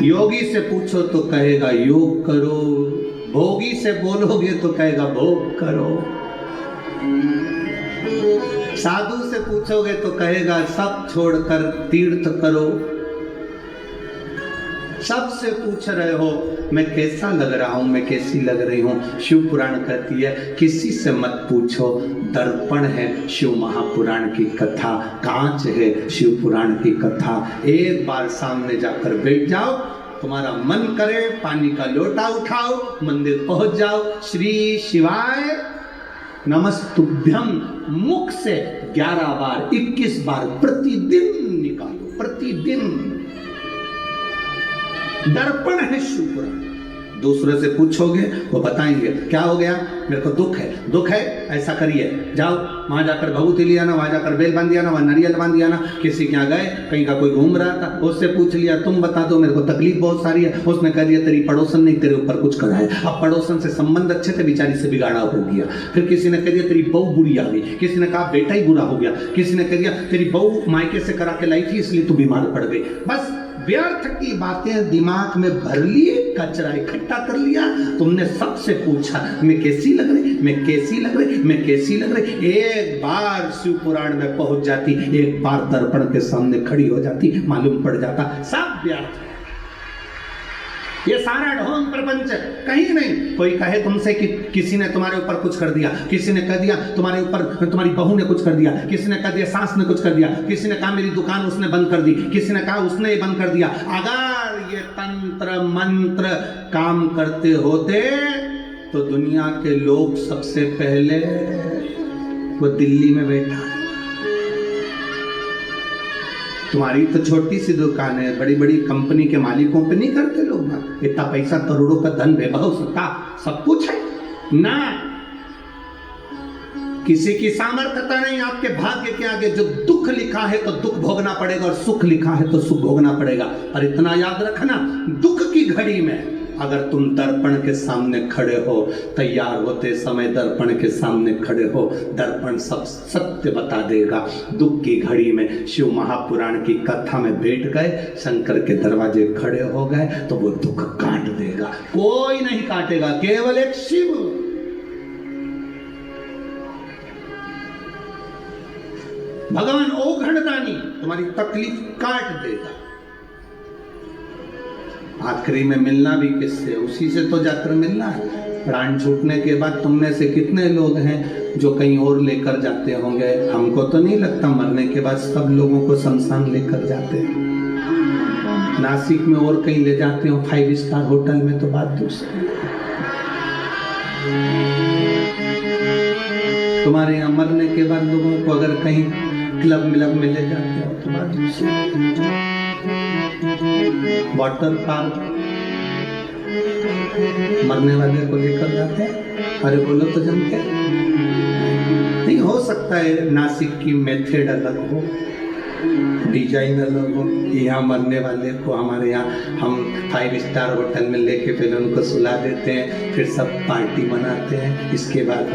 योगी से पूछो तो कहेगा योग करो। भोगी से बोलोगे तो कहेगा भोग करो। साधु से पूछोगे तो कहेगा सब छोड़कर तीर्थ करो। सबसे पूछ रहे हो मैं कैसा लग रहा हूं, मैं कैसी लग रही हूं। शिव पुराण कहती है किसी से मत पूछो, दर्पण है शिव महापुराण की कथा, कांच है शिव पुराण की कथा। एक बार सामने जाकर बैठ जाओ, तुम्हारा मन करे पानी का लोटा उठाओ, मंदिर पहुंच जाओ, श्री शिवाय नमस्तुभ्यम मुख से 11 बार 21 बार प्रतिदिन निकालो, प्रतिदिन। दर्पण है शिव पुराण। दूसरे से पूछोगे वो बताएंगे क्या हो गया, मेरे को दुख है ऐसा करिए, जाओ वहां जाकर भभूति लिया ना, वहां जाकर बेल बांध दिया ना, वहां नारियल बांध दिया ना। किसी के यहाँ गए, कहीं का कोई घूम रहा था, उससे पूछ लिया तुम बता दो मेरे को तकलीफ बहुत सारी है। उसने कह दिया तेरी पड़ोसन ने तेरे ऊपर कुछ करा है। अब पड़ोसन से संबंध अच्छे थे, बेचारी से बिगाड़ा हो गया। फिर किसी ने कह दिया तेरी बहू बुरी आ गई, किसी ने कहा बेटा ही बुरा हो गया, किसी ने कह दिया तेरी बहू मायके से करा के लाई थी इसलिए तू बीमार पड़ गई। बस व्यर्थ की बातें दिमाग में भर लिए, कचरा इकट्ठा कर लिया। तुमने सबसे पूछा मैं कैसी लग रही, मैं कैसी लग रही, मैं कैसी लग रही। एक बार शिव पुराण में पहुंच जाती, एक बार दर्पण के सामने खड़ी हो जाती, मालूम पड़ जाता सब व्यर्थ। ये सारा ढोंग प्रपंच कहीं नहीं। कोई कहे तुमसे कि किसी ने तुम्हारे ऊपर कुछ कर दिया, किसी ने कह दिया तुम्हारे ऊपर तुम्हारी बहू ने कुछ कर दिया, किसी ने कह दिया सास ने कुछ कर दिया, किसी ने कहा मेरी दुकान उसने बंद कर दी, किसी ने कहा उसने ही बंद कर दिया। अगर ये तंत्र मंत्र काम करते होते तो दुनिया के लोग सबसे पहले वो दिल्ली में बैठा है। तुम्हारी तो छोटी सी दुकान है, बड़ी बड़ी कंपनी के मालिकों पे नहीं करते लोग ना। इतना पैसा करोड़ों का धन वैभव सत्ता सब कुछ है ना। किसी की सामर्थ्यता नहीं आपके भाग्य के आगे। जो दुख लिखा है तो दुख भोगना पड़ेगा और सुख लिखा है तो सुख भोगना पड़ेगा। और इतना याद रखना, दुख की घड़ी में अगर तुम दर्पण के सामने खड़े हो, तैयार होते समय दर्पण के सामने खड़े हो, दर्पण सब सत्य बता देगा। दुख की घड़ी में शिव महापुराण की कथा में बैठ गए, शंकर के दरवाजे खड़े हो गए तो वो दुख काट देगा। कोई नहीं काटेगा, केवल एक शिव। भगवान ओघड़दानी तुम्हारी तकलीफ काट देगा। आखिरी में मिलना भी किससे, उसी से तो जाकर मिलना है। प्राण छूटने के बाद तुम में से कितने लोग हैं जो कहीं और लेकर जाते होंगे? हमको तो नहीं लगता मरने के बाद सब लोगों को शमशान लेकर जाते हैं। नासिक में और कहीं ले जाते हो 5 स्टार होटल में तो बात दूसरी। तुम्हारे यहाँ मरने के बाद लोगों को अगर कहीं क्लब मिलब में ले जाते हो तुम्हारे वाटर पार्क मरने वाले को लेकर जाते हैं। अरे बोलो तो जमते नहीं। हो सकता है नासिक की मेथड अलग हो, डिजाइन अलग हो। यहाँ मरने वाले को हमारे यहाँ हम 5 स्टार होटल में लेके पहले उनको सुला देते हैं, फिर सब पार्टी मनाते हैं। इसके बाद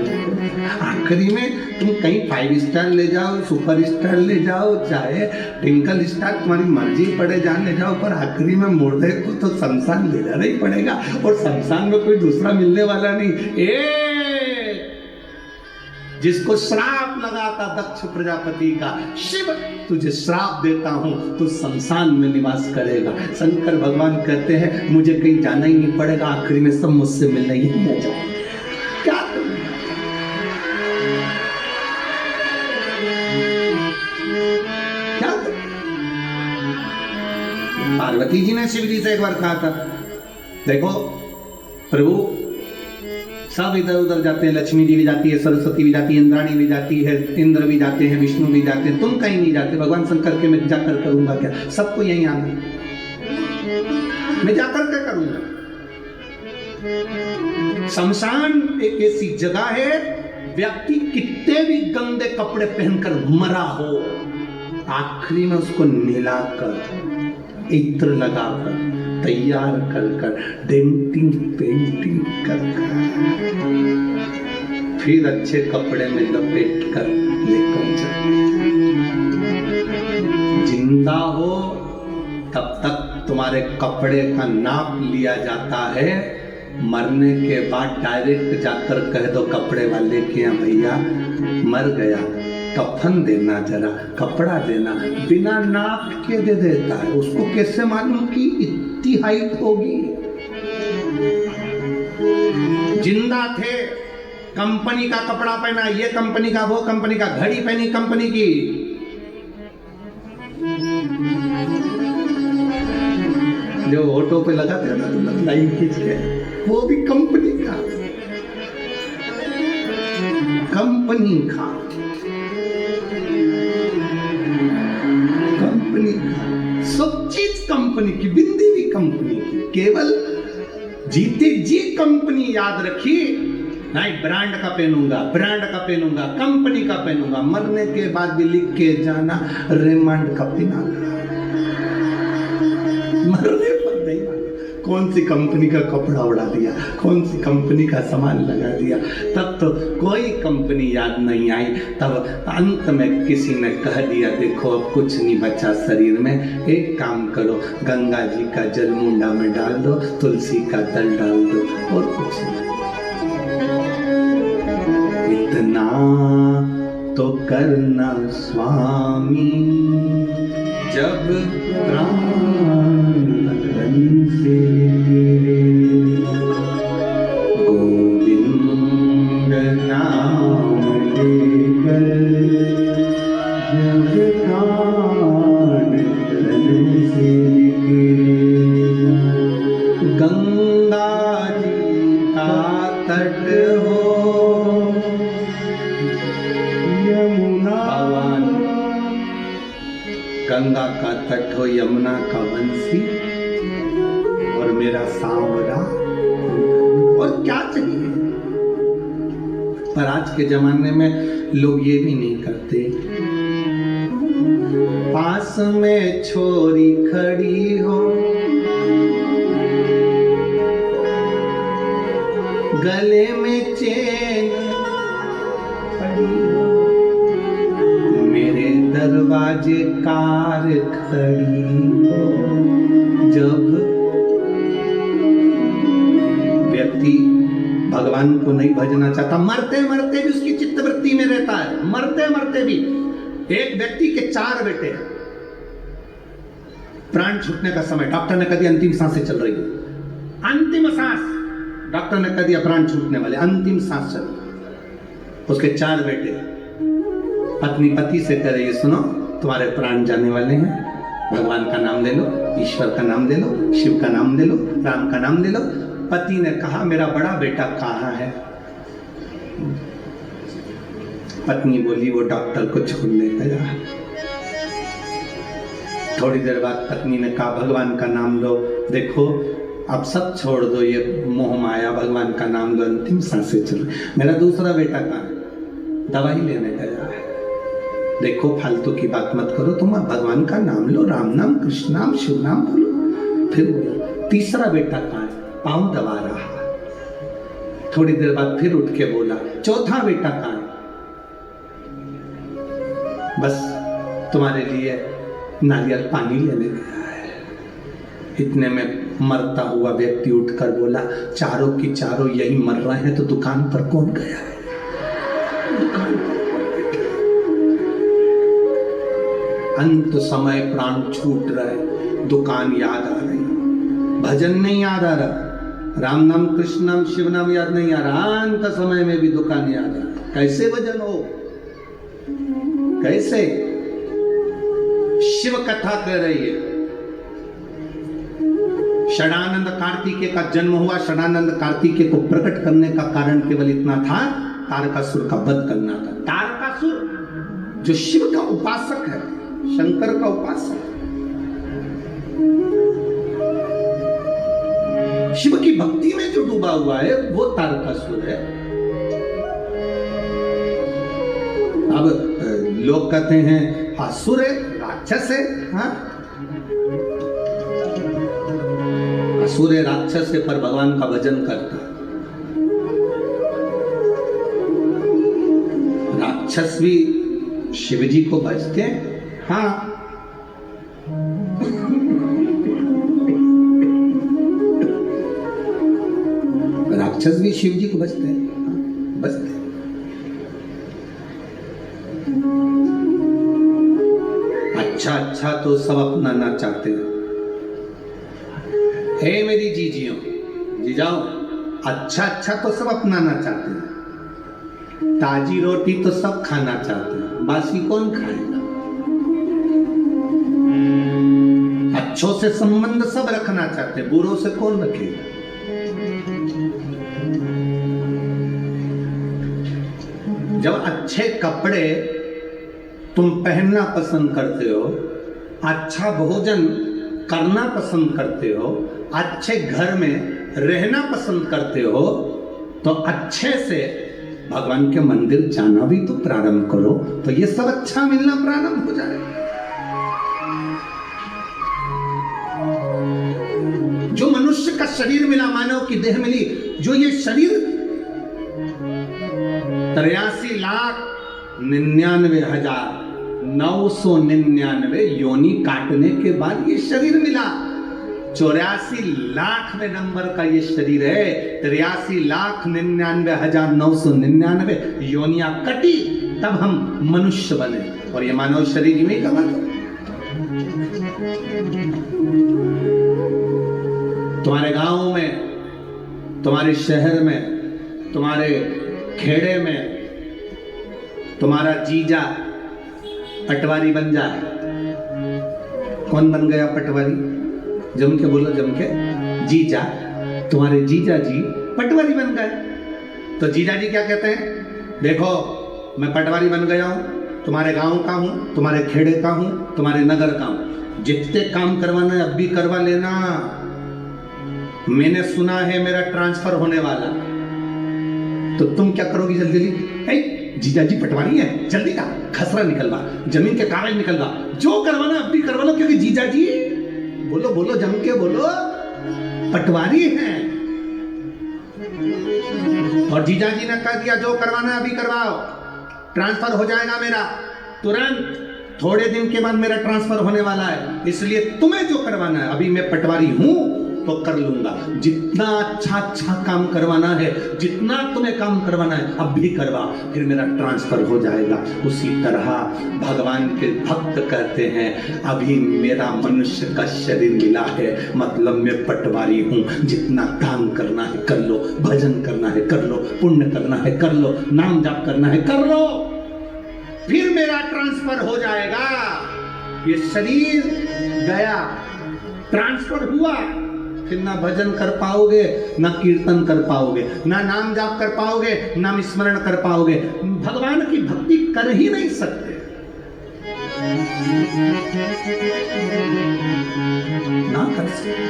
आखिरी में तुम कहीं 5 स्टार ले जाओ, सुपर स्टार ले जाओ, चाहे ट्विंकल स्टार, तुम्हारी मर्जी पड़े जहाँ ले जाओ, पर आखिरी में मुर्दे को तो शमशान ले जाना ही पड़ेगा। और शमशान में कोई दूसरा मिलने वाला नहीं। जिसको श्राप लगा था दक्ष प्रजापति का, शिव तुझे श्राप देता हूं, तू शमशान में निवास करेगा। शंकर भगवान कहते हैं मुझे कहीं जाना ही नहीं पड़ेगा, आखिरी में सब मुझसे मिलने ही आ जाए। क्या क्या पार्वती जी ने शिव जी से एक बार कहा था, देखो प्रभु सब इधर उधर जाते हैं, लक्ष्मी जी भी जाती है, सरस्वती भी जाती है, इंद्राणी भी जाती है, इंद्र भी जाते हैं, विष्णु भी जाते हैं, तुम कहीं नहीं जाते। भगवान शंकर के मैं जाकर करूंगा क्या? सबको यहीं आना, मैं जाकर क्या करूंगा? शमशान एक ऐसी जगह है, व्यक्ति कितने भी गंदे कपड़े पहनकर मरा हो, आखिरी में उसको नहलाकर, इत्र लगाकर, तैयार कर डेंटिंग पेंटिंग कर फिर अच्छे कपड़े में लपेट कर लेकर जाए। जिंदा हो तब तक तुम्हारे कपड़े का नाप लिया जाता है, मरने के बाद डायरेक्ट जाकर कह दो कपड़े वाले के यहाँ, भैया मर गया, कफन देना, जरा कपड़ा देना, बिना नाप के दे देता है। उसको कैसे मालूम कि इतनी हाइट होगी? जिंदा थे, कंपनी का कपड़ा पहना, ये कंपनी का, वो कंपनी का, घड़ी पहनी कंपनी की, जो ऑटो पे लगाते हैं ना लाइन खींच के, वो भी कंपनी का, कंपनी का, कंपनी का, सब चीज कंपनी की, बिंदी भी कंपनी की। केवल जीते जी कंपनी याद रखी, नहीं ब्रांड का पहनूंगा, ब्रांड का पहनूंगा, कंपनी का पहनूंगा। मरने के बाद भी लिख के जाना रेमंड का पहना, मरने पर नहीं। कौन सी कंपनी का कपड़ा उड़ा दिया, कौन सी कंपनी का सामान लगा दिया, तब तो कोई कंपनी याद नहीं आई। तब अंत में किसी ने कह दिया, देखो अब कुछ नहीं बचा शरीर में, एक काम करो, गंगा जी का जल मुंडा में डाल दो, तुलसी का दल डाल दो, और कुछ नहीं। इतना तो करना स्वामी, जब प्राण लगन से गोविंद नाम लेकर, जब प्राण लगन से गंगा जी का तट हो, यमुना गंगा का तट हो, यमुना का बंसी, और मेरा सांवरा, और क्या चाहिए? पर आज के जमाने में लोग ये भी नहीं करते। पास में छोरी खड़ी हो, गले में चेन पड़ी हो, मेरे दरवाजे कार खड़ी हो। जब व्यक्ति भगवान को नहीं भजना चाहता, मरते मरते भी उसकी चित्तवृत्ति में रहता है, मरते मरते भी। एक व्यक्ति के 4 बेटे हैं, प्राण छूटने का समय, डॉक्टर ने कह दिया अंतिम सांसें चल रही है, अंतिम सांस, डॉक्टर ने कह दिया प्राण छूटने वाले, अंतिम सांस चल। उसके 4 बेटे, पत्नी पति से कह रही है, सुनो तुम्हारे प्राण जाने वाले हैं, भगवान का नाम ले लो, ईश्वर का नाम ले लो, शिव का नाम ले लो, राम का नाम ले लो। पति ने कहा मेरा बड़ा बेटा कहाँ है? पत्नी बोली वो डॉक्टर को छोड़ने गया। थोड़ी देर बाद पत्नी ने कहा भगवान का नाम लो, देखो अब सब छोड़ दो, ये मोह माया, भगवान का नाम लो, अंतिम सांसें चलो। मेरा दूसरा बेटा कहाँ है? दवाई लेने गया है। देखो फालतू की बात मत करो, तुम भगवान का नाम लो, राम नाम, कृष्ण नाम, शिव नाम बोलो। फिर बोला तीसरा बेटा कहाँ है? पाँव दबा रहा है। थोड़ी देर बाद फिर उठ के बोला चौथा बेटा कहाँ है? बस तुम्हारे लिए नारियल पानी लेने गया है। इतने में मरता हुआ व्यक्ति उठकर बोला चारों की चारों यही मर रहे हैं तो दुकान पर कौन गया है? दुकान पर अंत समय प्राण छूट रहे, दुकान याद आ रही, भजन नहीं याद आ रहा, राम नाम, कृष्ण नाम, शिव नाम याद नहीं आ रहा, अंत समय में भी दुकान याद आ रहा। कैसे भजन हो? कैसे? शिव कथा कह रही है। षडानंद कार्तिकेय का जन्म हुआ। षडानंद कार्तिकेय को प्रकट करने का कारण केवल इतना था, तारकासुर का वध करना था। तारकासुर जो शिव का उपासक है, शंकर का उपासक, शिव की भक्ति में जो डूबा हुआ है वो तारकासुर है। अब लोग कहते हैं असुर है, राक्षस है। हाँ, असुर है, राक्षस है, पर भगवान का भजन करता है। राक्षस भी शिव जी को भजते हैं। हाँ, राक्षस भी शिव जी को भजते हैं। हाँ, भजते हैं। अच्छा अच्छा तो सब अपनाना चाहते हैं। हे मेरी जीजियों, जीजाओ, अच्छा अच्छा तो सब अपनाना चाहते हैं। ताजी रोटी तो सब खाना चाहते हैं, बासी कौन खाएगा? अच्छों से संबंध सब रखना चाहते हैं, बुरों से कौन रखेगा? जब अच्छे कपड़े तुम पहनना पसंद करते हो, अच्छा भोजन करना पसंद करते हो, अच्छे घर में रहना पसंद करते हो, तो अच्छे से भगवान के मंदिर जाना भी तो प्रारंभ करो, तो ये सब अच्छा मिलना प्रारंभ हो जाएगा। जो मनुष्य का शरीर मिला, मानव की देह मिली, जो ये शरीर 83,99,999 योनि काटने के बाद ये शरीर मिला। 84 लाखवें नंबर का ये शरीर है। 83,99,999 योनियां कटी, तब हम मनुष्य बने, और ये मानव शरीर में ही कमा। तुम्हारे गांव में, तुम्हारे शहर में, तुम्हारे खेड़े में तुम्हारा जीजा पटवारी बन जाए। कौन बन गया पटवारी? जम के बोलो, जम के। जीजा, तुम्हारे जीजा जी पटवारी बन गए। तो जीजा जी क्या कहते हैं? देखो मैं पटवारी बन गया हूं, तुम्हारे गांव का हूं, तुम्हारे खेड़े का हूं, तुम्हारे नगर का हूं, जितने काम करवाना है अब भी करवा लेना। मैंने सुना है मेरा ट्रांसफर होने वाला, तो तुम क्या करोगी? जल्दी जल्दी, जीजा जी पटवारी है, जल्दी का खसरा निकलवा, जमीन के कागज निकलवा, जो करवाना अब भी करवा लो, क्योंकि जीजा जी, बोलो बोलो, जम के बोलो, पटवारी हैं। और जीजा जी ने कह दिया जो करवाना अभी करवाओ, ट्रांसफर हो जाएगा मेरा तुरंत। थोड़े दिन के बाद मेरा ट्रांसफर होने वाला है, इसलिए तुम्हें जो करवाना है, अभी मैं पटवारी हूं तो कर लूंगा। जितना अच्छा अच्छा काम करवाना है, जितना तुम्हें काम करवाना है अब भी करवा, फिर मेरा ट्रांसफर हो जाएगा। उसी तरह भगवान के भक्त कहते हैं अभी मेरा मनुष्य का शरीर मिला है, मतलब मैं पटवारी हूं। जितना काम करना है कर लो, भजन करना है कर लो, पुण्य करना है कर लो, नाम जाप करना है कर लो, फिर मेरा ट्रांसफर हो जाएगा। ये शरीर गया, ट्रांसफर हुआ, फिर ना भजन कर पाओगे, ना कीर्तन कर पाओगे, ना नाम जाप कर पाओगे, नाम स्मरण कर पाओगे, भगवान की भक्ति कर ही नहीं सकते। ना कर सकते।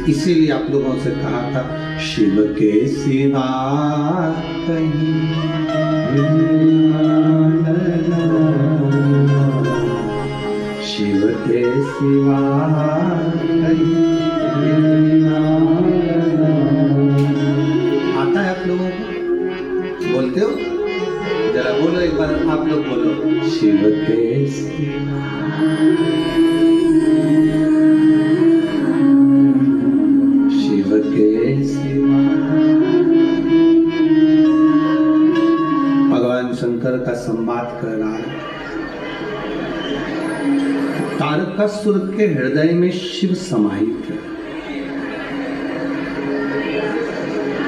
इसीलिए आप लोगों से कहा था, शिव के सिवा कहीं शिव के सिवा कहीं आता है आप लोगों को? बोलते हो? जरा बोलो एक बार, आप लोग बोलो, शिव के सिवा के सिवा। भगवान शंकर का संवाद कर रहा है। तारकासुर के हृदय में शिव समाहित है।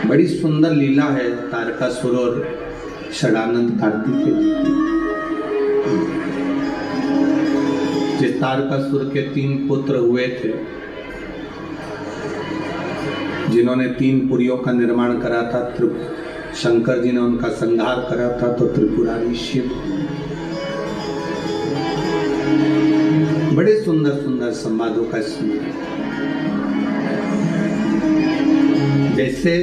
बड़ी सुंदर लीला है तारकासुर और षडानंद कार्तिकेय की। जिस तारकासुर के 3 पुत्र हुए थे, जिन्होंने 3 पुरियों का निर्माण करा था, शंकर जी ने उनका संहार करा था, तो त्रिपुरारी शिव। बड़े सुंदर सुंदर संवादों का स्मरण। जैसे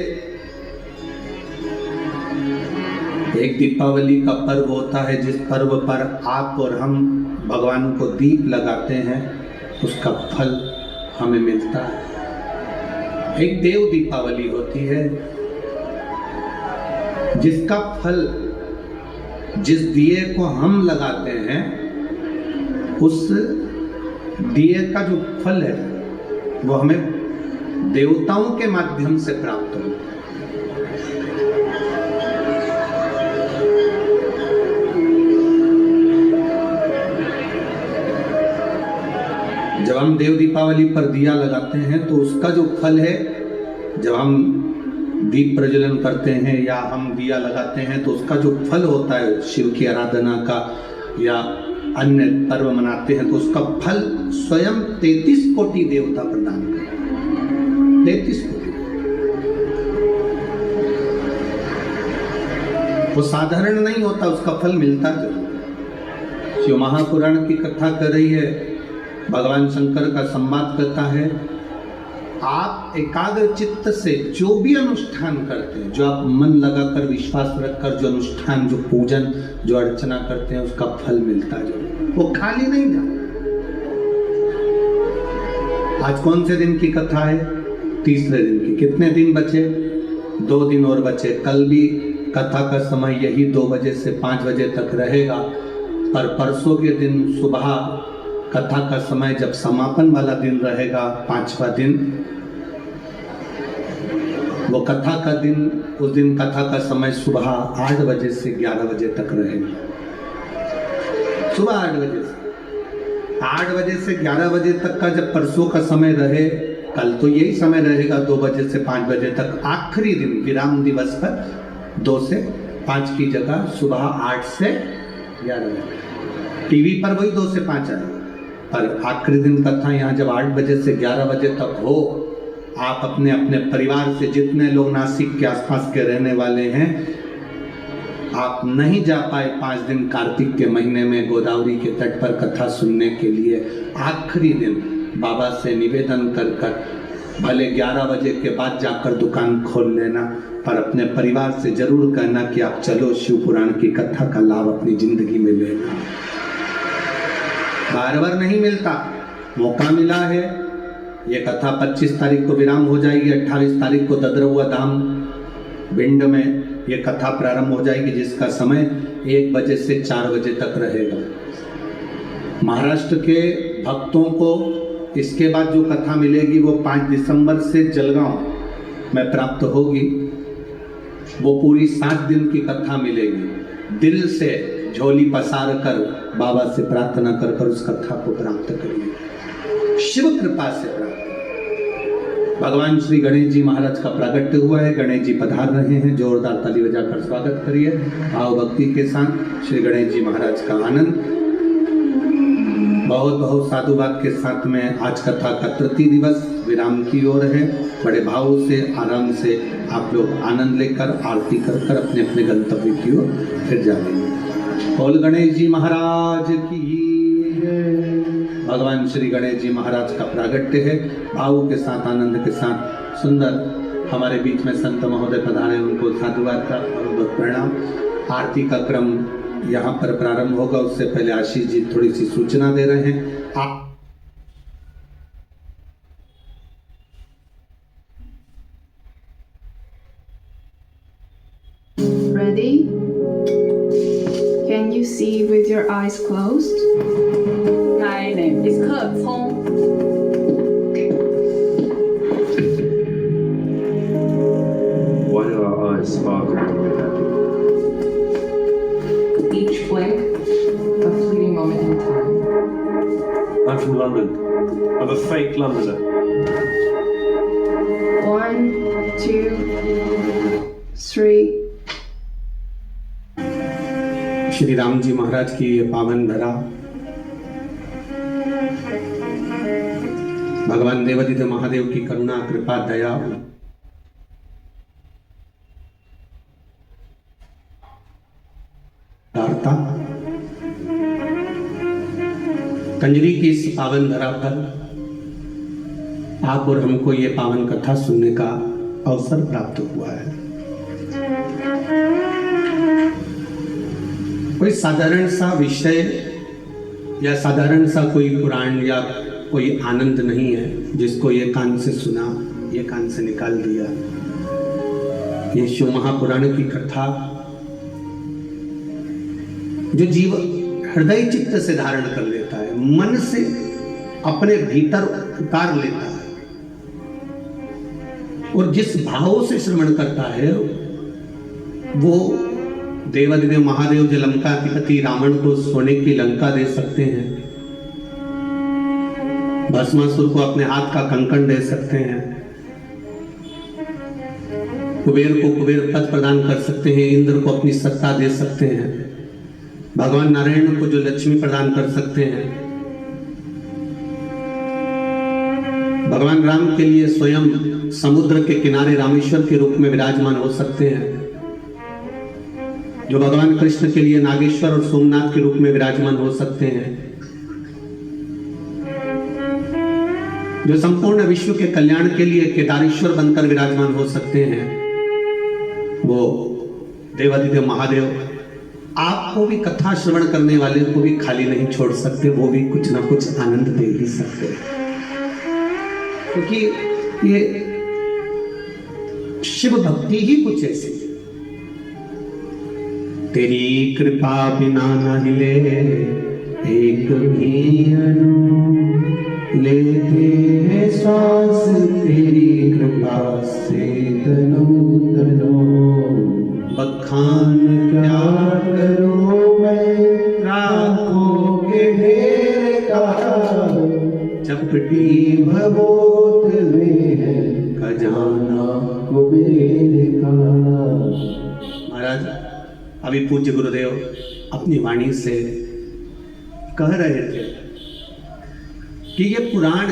एक दीपावली का पर्व होता है, जिस पर्व पर आप और हम भगवान को दीप लगाते हैं, उसका फल हमें मिलता है। एक देव दीपावली होती है, जिसका फल, जिस दिए को हम लगाते हैं, उस दिए का जो फल है वो हमें देवताओं के माध्यम से प्राप्त होता है। जब हम देव दीपावली पर दिया लगाते हैं तो उसका जो फल है, जब हम दीप प्रज्वलन करते हैं या हम दिया लगाते हैं तो उसका जो फल होता है शिव की आराधना का या अन्य पर्व मनाते हैं, तो उसका फल स्वयं 33 कोटि देवता प्रदान करते हैं। 33 कोटि। वो साधारण नहीं होता, उसका फल मिलता जरूर। शिव महापुराण की कथा कर रही है, भगवान शंकर का संवाद करता है। आप एकाग्र चित्त से जो भी अनुष्ठान करते हैं, जो आप मन लगाकर विश्वास रखकर जो अनुष्ठान, जो पूजन, जो अर्चना करते हैं, उसका फल मिलता है। वो खाली नहीं जाता। आज कौन से दिन की कथा है? तीसरे दिन की। कितने दिन बचे? 2 दिन और बचे। कल भी कथा का समय यही 2 बजे से 5 बजे तक रहेगा, पर परसों के दिन सुबह कथा का समय जब समापन वाला दिन रहेगा, 5वां दिन, वो कथा का दिन, उस दिन कथा का समय सुबह 8 बजे से 11 बजे तक रहेगा। सुबह 8 बजे से 8 बजे से 11 बजे तक का जब परसों का समय रहे, कल तो यही समय रहेगा 2 बजे से 5 बजे तक। आखिरी दिन विराम दिवस पर 2 से 5 की जगह सुबह 8 से 11 बजे। टीवी पर वही 2 से 5 आएगा, पर आखिरी दिन कथा यहाँ जब 8 बजे से 11 बजे तक हो, आप अपने अपने परिवार से, जितने लोग नासिक के आसपास के रहने वाले हैं, आप नहीं जा पाए 5 दिन कार्तिक के महीने में गोदावरी के तट पर कथा सुनने के लिए, आखिरी दिन बाबा से निवेदन कर भले 11 बजे के बाद जाकर दुकान खोल लेना, पर अपने परिवार से जरूर कहना कि आप चलो, शिव पुराण की कथा का लाभ अपनी जिंदगी में लेना। बार बार नहीं मिलता, मौका मिला है। ये कथा 25 तारीख को विराम हो जाएगी, 28 तारीख को ददरुआ धाम भिंड में ये कथा प्रारंभ हो जाएगी, जिसका समय 1 बजे से 4 बजे तक रहेगा। महाराष्ट्र के भक्तों को इसके बाद जो कथा मिलेगी वो 5 दिसंबर से जलगांव में प्राप्त होगी। वो पूरी 7 दिन की कथा मिलेगी। दिल से झोली पसार कर बाबा से प्रार्थना कर उस कथा को प्राप्त करिए, शिव कृपा से प्राप्त। भगवान श्री गणेश जी महाराज का प्रागट्य हुआ है। गणेश जी पधार रहे हैं, जोरदार ताली बजाकर स्वागत करिए। भाव भक्ति के साथ श्री गणेश जी महाराज का आनंद। बहुत बहुत साधुवाद के साथ में आज कथा का तृतीय दिवस विराम की ओर है। बड़े भाव से आराम से आप लोग आनंद लेकर आरती कर कर अपने अपने गंतव्य की ओर फिर जाएंगे। बोल गणेश जी महाराज की जय। भगवान श्री गणेश जी महाराज का प्रागट्य है। भाव के साथ आनंद के साथ सुंदर हमारे बीच में संत महोदय पधारे, उनको साधुवाद का बहुत प्रणाम। आरती का क्रम यहाँ पर प्रारंभ होगा, उससे पहले आशीष जी थोड़ी सी सूचना दे रहे हैं। आप Ready? Can you see with your eyes closed? My name is Ke Cong. Why do our eyes sparkle when we're happy? Each blink, a fleeting moment in time. I'm from London. I'm a fake Londoner. 1, 2, 3. Shri Ram ji महाराज की ये पावन धरा, भगवान देवादिदेव महादेव की करुणा कृपा दया, वार्ता कंजरी की इस पावन धरा पर आप और हमको ये पावन कथा सुनने का अवसर प्राप्त हुआ है। कोई साधारण सा विषय या साधारण सा कोई पुराण या कोई आनंद नहीं है जिसको ये कान से सुना, ये कान से निकाल दिया। ये शिव महापुराण की कथा जो जीव हृदय चित्त से धारण कर लेता है, मन से अपने भीतर उतार लेता है और जिस भाव से श्रवण करता है वो देवादिदेव महादेव जो लंका के पति रावण को सोने की लंका दे सकते हैं, भस्मासुर को अपने हाथ का कंकण दे सकते हैं, कुबेर को कुबेर पद प्रदान कर सकते हैं, इंद्र को अपनी सत्ता दे सकते हैं, भगवान नारायण को जो लक्ष्मी प्रदान कर सकते हैं, भगवान राम के लिए स्वयं समुद्र के किनारे रामेश्वर के रूप में विराजमान हो सकते हैं, जो भगवान कृष्ण के लिए नागेश्वर और सोमनाथ के रूप में विराजमान हो सकते हैं, जो संपूर्ण विश्व के कल्याण के लिए केदारेश्वर बनकर विराजमान हो सकते हैं, वो देवादिदेव महादेव आपको भी कथा श्रवण करने वाले को भी खाली नहीं छोड़ सकते, वो भी कुछ ना कुछ आनंद दे ही सकते, क्योंकि ये शिव भक्ति ही कुछ ऐसी है। तेरी कृपा बिना न हिले एक भी अणु, लेते हैं सांस तेरी कृपा से तनो तनो। बखान क्या करूं मैं राखों के ढेर का, चपटी भगोत में है खजाना कुबेर का। महाराज अभी पूज्य गुरुदेव अपनी वाणी से कह रहे थे कि ये पुराण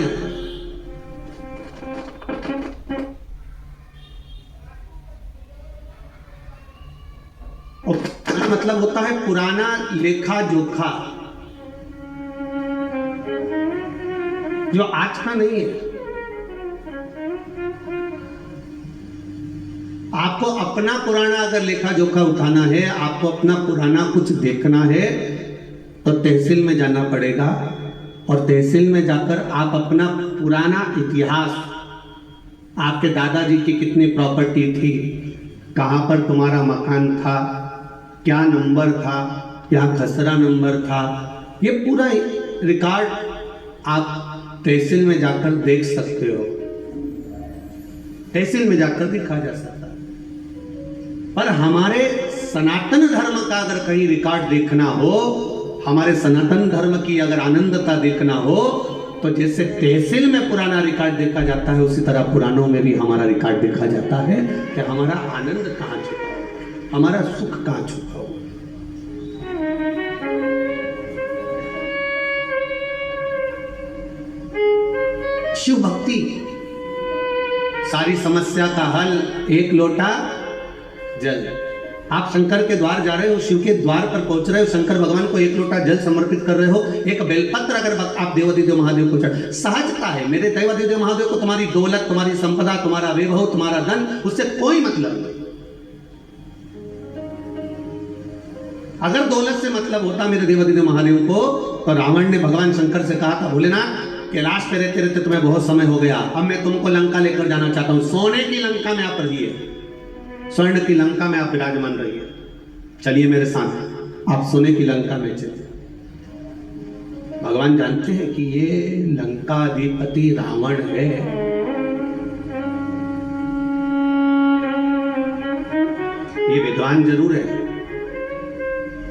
और मतलब होता है पुराना लेखा जोखा, जो आज का नहीं है। आपको अपना पुराना अगर लेखा जोखा उठाना है, आपको अपना पुराना कुछ देखना है तो तहसील में जाना पड़ेगा, और तहसील में जाकर आप अपना पुराना इतिहास, आपके दादाजी की कितनी प्रॉपर्टी थी, कहाँ पर तुम्हारा मकान था, क्या नंबर था, क्या खसरा नंबर था, ये पूरा रिकॉर्ड आप तहसील में जाकर देख सकते हो। तहसील में जाकर दिखा जा सकता है। पर हमारे सनातन धर्म का अगर कहीं रिकॉर्ड देखना हो, हमारे सनातन धर्म की अगर आनंदता देखना हो, तो तो जैसे तहसील में पुराना रिकॉर्ड देखा जाता है, उसी तरह पुराणों में भी हमारा रिकॉर्ड देखा जाता है कि हमारा आनंद कहाँ छुपा हो, हमारा सुख कहाँ छुपा हो। शिव भक्ति सारी समस्या का हल, एक लोटा जल। आप शंकर के द्वार जा रहे हो, शिव के द्वार पर पहुंच रहे हो, शंकर भगवान को एक लोटा जल समर्पित कर रहे हो, एक बेलपत्र अगर आप देवादिदेव महादेव को चढ़, सहजता है मेरे देवादिदेव महादेव को तुम्हारी दौलत, तुम्हारी संपदा, तुम्हारा वैभव, तुम्हारा धन, उससे कोई मतलब नहीं। अगर दौलत से मतलब होता मेरे देवादिदेव महादेव को, तो रावण ने भगवान शंकर से कहा था, भोलेनाथ कैलाश पे रहते रहते तुम्हें बहुत समय हो गया, अब मैं तुमको लंका लेकर जाना चाहता हूं, सोने की लंका में आप रहिए, स्वर्ण की लंका में आप विराजमान रहिए, चलिए मेरे साथ, आप सोने की लंका में चलिए। भगवान जानते हैं कि ये लंकाधिपति रावण है, ये विद्वान जरूर है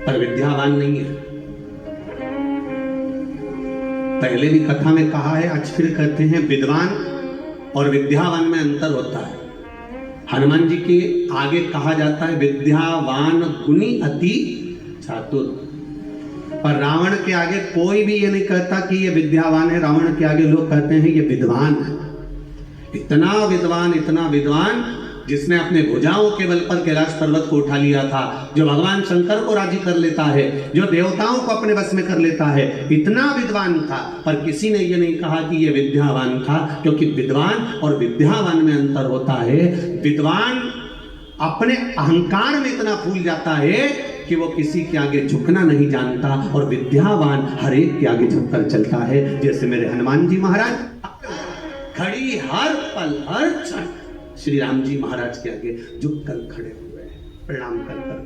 पर विद्यावान नहीं है। पहले भी कथा में कहा है, आज फिर कहते हैं, विद्वान और विद्यावान में अंतर होता है। हनुमान जी के आगे कहा जाता है विद्यावान गुणी अति चातुर, पर रावण के आगे कोई भी ये नहीं कहता कि ये विद्यावान है, रावण के आगे लोग कहते हैं ये विद्वान है। इतना विद्वान जिसने अपने भुजाओं के बल पर कैलाश पर्वत को उठा लिया था, जो भगवान शंकर को राजी कर लेता है, जो देवताओं को अपने बस में कर लेता है, इतना विद्वान था, पर किसी ने ये नहीं कहा कि ये विद्यावान था, क्योंकि विद्वान और विद्यावान में अंतर होता है। विद्वान अपने अहंकार में इतना फूल जाता है कि वो किसी के आगे झुकना नहीं जानता, और विद्यावान हर एक के आगे झुककर चलता है। जैसे मेरे हनुमान जी महाराज खड़ी हर पल हर क्षण श्री राम जी महाराज के आगे झुककर खड़े हुए हैं, प्रणाम कर कर।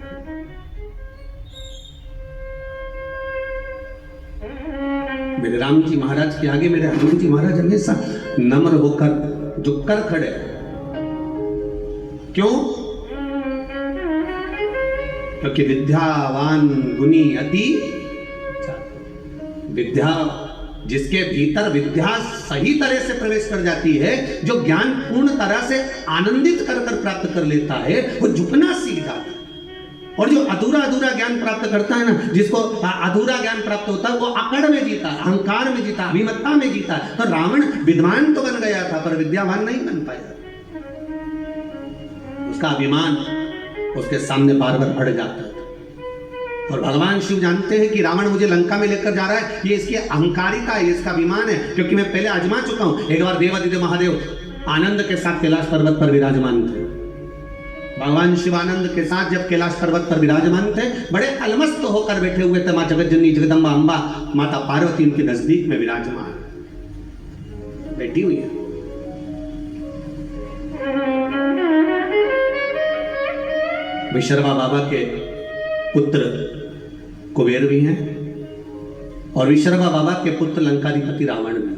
मेरे राम जी महाराज के आगे मेरे हनुमान जी महाराज हमेशा नम्र होकर झुककर खड़े हैं। क्यों? क्योंकि विद्यावान गुणी अति, विद्या जिसके भीतर विद्या सही तरह से प्रवेश कर जाती है, जो ज्ञान पूर्ण तरह से आनंदित कर प्राप्त कर लेता है, वो झुकना सीख जाता है। और जो अधूरा ज्ञान प्राप्त करता है ना, जिसको अधूरा ज्ञान प्राप्त होता है, वो अकड़ में जीता, अहंकार में जीता, अभिमत्ता में जीता। तो रावण विद्वान तो बन गया था पर विद्यावान नहीं बन पाया। उसका अभिमान उसके सामने बार बार अड़ जाता है। और भगवान शिव जानते हैं कि रावण मुझे लंका में लेकर जा रहा है, ये इसकी अहंकारिता है, ये इसका अभिमान है, क्योंकि मैं पहले आजमा चुका हूं। एक बार देवादिदेव महादेव आनंद के साथ कैलाश पर्वत पर विराजमान थे। भगवान शिवानंद के साथ जब कैलाश पर्वत पर विराजमान थे, बड़े अलमस्त होकर बैठे हुए थे। मां जगतजननी जगदम्बा अम्बा माता पार्वती उनके नजदीक में विराजमान बैठी हुई है। विशर्मा बाबा के पुत्र कुबेर भी हैं, और विशर्मा बाबा के पुत्र लंकाधिपति रावण भी।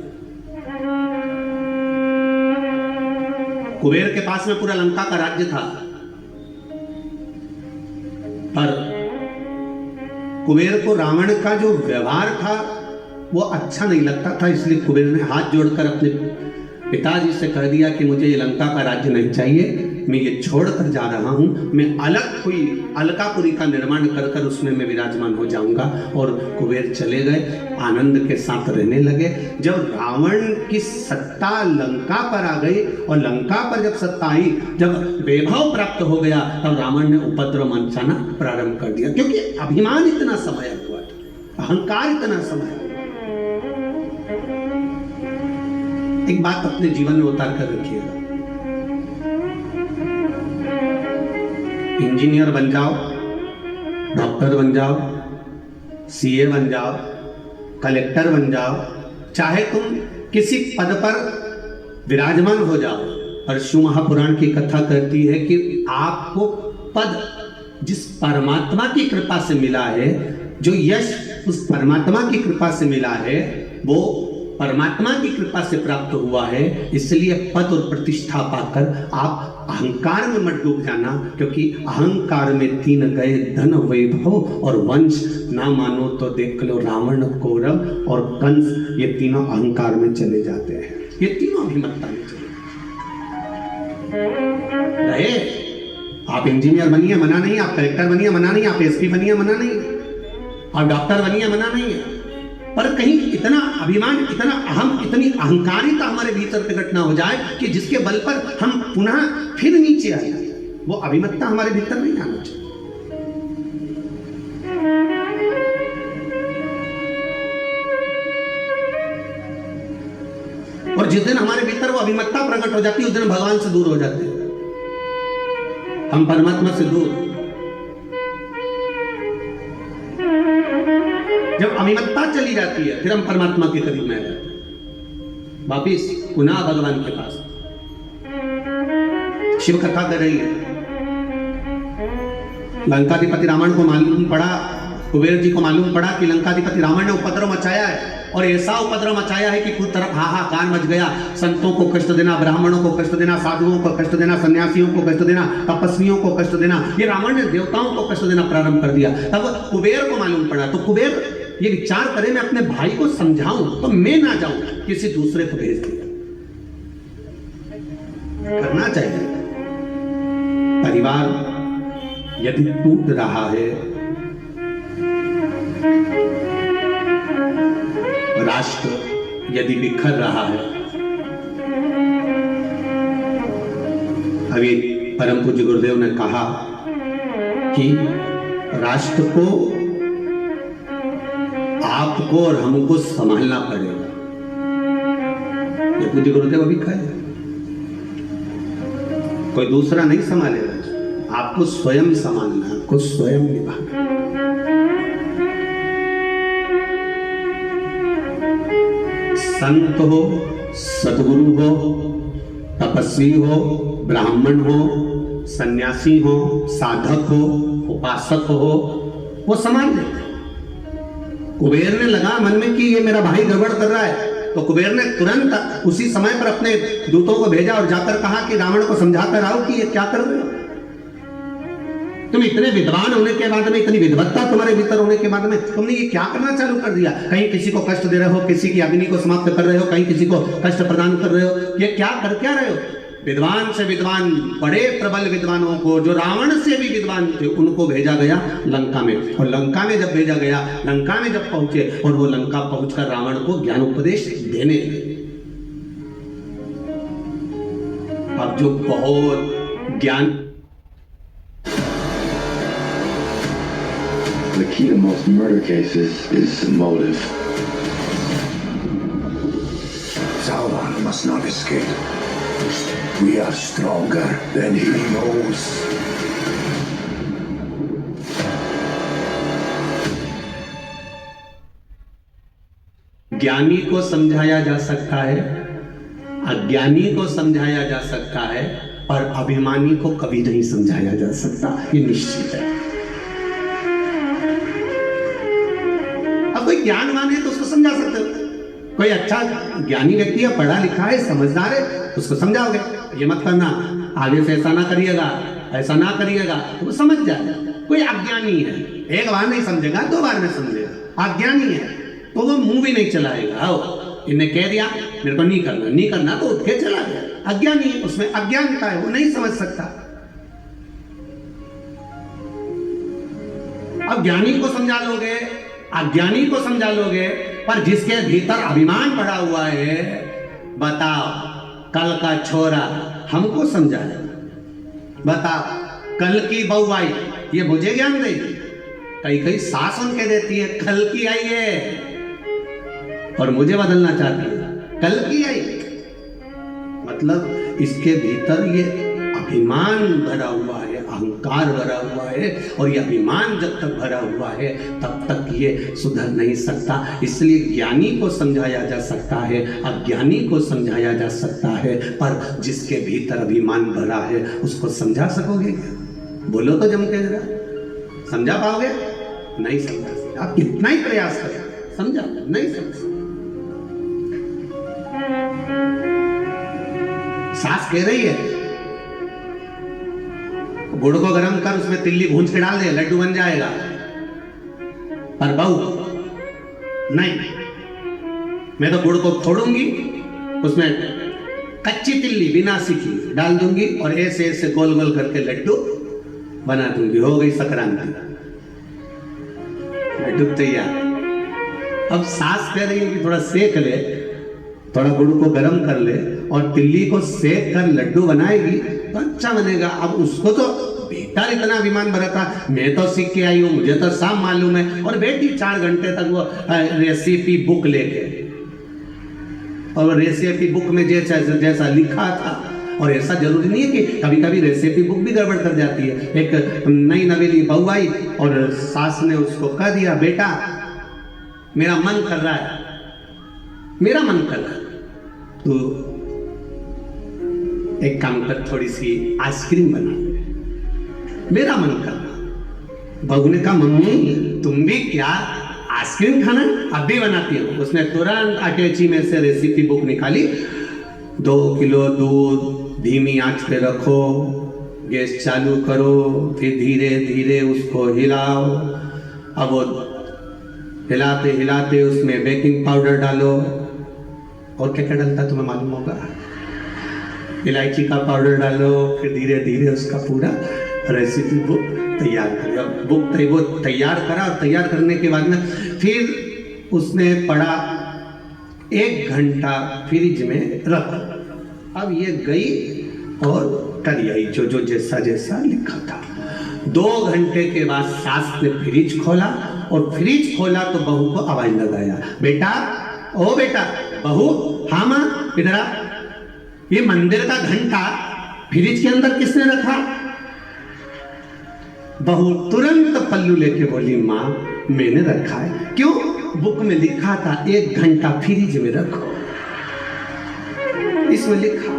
कुबेर के पास में पूरा लंका का राज्य था, पर कुबेर को रावण का जो व्यवहार था वो अच्छा नहीं लगता था, इसलिए कुबेर ने हाथ जोड़कर अपने पिताजी से कह दिया कि मुझे ये लंका का राज्य नहीं चाहिए, मैं ये छोड़कर जा रहा हूं, मैं अलग कोई अलकापुरी का निर्माण कर कर उसमें मैं विराजमान हो जाऊंगा। और कुबेर चले गए, आनंद के साथ रहने लगे। जब रावण की सत्ता लंका पर आ गई, और लंका पर जब सत्ता आई, जब वैभव प्राप्त हो गया, तब रावण ने उपद्रव मचाना प्रारंभ कर दिया, क्योंकि अभिमान इतना समय हुआ, अहंकार इतना समय। एक बात अपने जीवन में उतार कर रखिएगा, इंजीनियर बन जाओ, डॉक्टर बन जाओ, सीए बन जाओ, कलेक्टर बन जाओ, चाहे तुम किसी पद पर विराजमान हो जाओ, और शिव महापुराण की कथा कहती है कि आपको पद जिस परमात्मा की कृपा से मिला है, जो यश उस परमात्मा की कृपा से मिला है, वो परमात्मा की कृपा से प्राप्त हुआ है, इसलिए पद और प्रतिष्ठा पाकर आप अहंकार में मत डूब जाना, क्योंकि अहंकार में 3 गए, धन, वैभव और वंश। ना मानो तो देख लो रावण, कौरव और कंस, ये तीनों अहंकार में चले जाते हैं, ये तीनों अभिमत्ता में चले रहे। आप इंजीनियर बनिए, मना नहीं, आप कलेक्टर बनिए, मना नहीं, आप एसपी बनिए, मना नहीं, आप डॉक्टर बनिए, मना नहीं है, पर कहीं इतना अभिमान, इतना अहम, इतनी अहंकारिता हमारे भीतर प्रकट ना हो जाए कि जिसके बल पर हम पुनः फिर नीचे आ जाए। वो अभिमत्ता हमारे भीतर नहीं आना चाहिए। और जिस दिन हमारे भीतर वो अभिमत्ता प्रकट हो जाती है, उस दिन भगवान से दूर हो जाते हैं, हम परमात्मा से दूर। जब अभिमत्ता चली जाती है, फिर हम परमात्मा के करीब में आ जाते हैं, वापिस पुनः भगवान के पास। शिव कथा कर रही है, लंकाधिपति रावण को मालूम पड़ा, कुबेर जी को मालूम पड़ा कि लंकाधिपति रावण ने उपद्रव मचाया है, और ऐसा उपद्रव मचाया है कि कुछ तरफ हाहाकार मच गया। संतों को कष्ट देना, ब्राह्मणों को कष्ट देना, साधुओं को कष्ट देना, सन्यासियों को कष्ट देना, तपस्वियों को कष्ट देना, ये रावण ने देवताओं को कष्ट देना प्रारंभ कर दिया। तब कुबेर को मालूम पड़ा, तो कुबेर ये विचार करे, मैं अपने भाई को समझाऊं तो मैं ना जाऊं, किसी दूसरे को भेज दिया। करना चाहिए। परिवार यदि टूट रहा है, राष्ट्र यदि बिखर रहा है, अभी परम पूज्य गुरुदेव ने कहा कि राष्ट्र को आपको और हमको संभालना पड़ेगा। ये पूज्य गुरुदेव अभी कहे, कोई दूसरा नहीं संभालेगा, आपको स्वयं संभालना, आपको स्वयं निभाना। संत हो, सद्गुरु हो, तपस्वी हो, ब्राह्मण हो, सन्यासी हो, साधक हो, उपासक हो, वो संभाल लेते। कुबेर ने लगा मन में कि ये मेरा भाई गड़बड़ कर रहा है, तो कुबेर ने तुरंत उसी समय पर अपने दूतों को भेजा और जाकर कहा कि रावण को समझाकर आओ कि ये क्या कर रहे हो। तुम इतने विद्वान होने के बाद में, इतनी विद्वत्ता तुम्हारे भीतर होने के बाद में, तुमने ये क्या करना चालू कर दिया। कहीं किसी को कष्ट दे रहे हो, किसी की अग्नि को समाप्त कर रहे हो, कहीं किसी को कष्ट प्रदान कर रहे हो, ये क्या कर क्या रहे हो। विद्वान से विद्वान, बड़े प्रबल विद्वानों को, जो रावण से भी विद्वान थे, उनको भेजा गया लंका में। और लंका में जब भेजा गया, लंका में जब पहुंचे, और वो लंका पहुंचकर रावण को ज्ञान उपदेश देने लगे। अब जो बहुत ज्ञान, The key to most murder cases is motive. Sauron must not escape. We are stronger than he knows. ज्ञानी को समझाया जा सकता है, अज्ञानी को समझाया जा सकता है, पर अभिमानी को कभी नहीं समझाया जा सकता, ये निश्चित है। अब कोई ज्ञानवान है तो उसको समझा सकते हो, कोई अच्छा ज्ञानी व्यक्ति है, पढ़ा लिखा है, समझदार है, उसको समझाओगे ये मत करना, आगे से ऐसा ना करिएगा, ऐसा ना करिएगा, तो वो समझ जाएगा। कोई अज्ञानी है, एक बार नहीं समझेगा, 2 बार में समझेगा। अज्ञानी है तो वो मुंह भी नहीं चलाएगा। आओ, इन्हें कह दिया मेरे को नहीं करना, नहीं करना तो उठ के चला गया। अज्ञानी है, उसमें अज्ञानता है, वो नहीं समझ सकता। अब ज्ञानी को समझा लोगे, अज्ञानी को समझा लोगे, पर जिसके भीतर अभिमान पड़ा हुआ है, बताओ कल का छोरा हमको समझाए, बताओ कल की बहू आई, ये मुझे ज्ञान देगी। कई कई सास उनके देती है, कल की आई है, और मुझे बदलना चाहती है, कल की आई। मतलब इसके भीतर ये अभिमान भरा हुआ है, अहंकार भरा हुआ है, और ये अभिमान जब तक भरा हुआ है तब तक ये सुधर नहीं सकता। इसलिए ज्ञानी को समझाया जा सकता है, अज्ञानी को समझाया जा सकता है, पर जिसके भीतर अभिमान भरा है उसको समझा सकोगे क्या? बोलो तो जम के जरा, समझा पाओगे? नहीं समझा सकते। आप कितना ही प्रयास करें, समझा नहीं समझ। सास कह रही है गुड़ को गर्म कर, उसमें तिल्ली भूंज के डाल दे, लड्डू बन जाएगा। पर बहू नहीं, मैं तो गुड़ को फोड़ूंगी, उसमें कच्ची तिल्ली बिना सीखी डाल दूंगी और ऐसे ऐसे गोल गोल करके लड्डू बना दूंगी। हो गई संक्रांति, लड्डू तैयार। अब सास कह रही है कि थोड़ा सेक ले, थोड़ा गुड़ को गर्म कर ले और तिल्ली को सेक कर लड्डू बनाएगी तो अच्छा बनेगा। अब उसको तो बेटा इतना अभिमान भरा था, मैं तो सीख के आई हूं, मुझे तो सब मालूम है। और बेटी 4 घंटे तक वो रेसिपी बुक लेके, और रेसिपी बुक में जैसा लिखा था, और ऐसा जरूरी नहीं है कि कभी कभी रेसिपी बुक भी गड़बड़ कर जाती है। एक नई नवेली बहू आई और सास ने उसको कह दिया, बेटा मेरा मन कर रहा है, मेरा मन कर रहा है, तो एक काम कर, थोड़ी सी आइसक्रीम बना, मेरा मन कर रहा। बहू ने कहा, मम्मी तुम भी क्या आइसक्रीम खाना अब भी बनाती हो? उसने तुरंत अटैची में से रेसिपी बुक निकाली, 2 किलो दूध धीमी आंच पे रखो, गैस चालू करो, फिर धीरे धीरे उसको हिलाओ। अब वो हिलाते हिलाते उसमें बेकिंग पाउडर डालो, और क्या क्या डलता तुम्हें मालूम होगा, इलायची का पाउडर डालो, फिर धीरे धीरे उसका पूरा रेसिपी बुक तैयार कर। बुक वो तैयार करा, और तैयार करने के बाद में फिर उसने पढ़ा 1 घंटा फ्रिज में रखो। अब ये गई और कर आई जो जैसा जैसा लिखा था। 2 घंटे के बाद सास ने फ्रिज खोला, और फ्रिज खोला तो बहू को आवाज लगाया, बेटा ओ बेटा, बहू हाँ माँ इधर आ, ये मंदिर का घंटा फ्रिज के अंदर किसने रखा? बहू तुरंत पल्लू लेके बोली, माँ मैंने रखा है। क्यों? बुक में लिखा था 1 घंटा फ्रिज में रखो, इसमें लिखा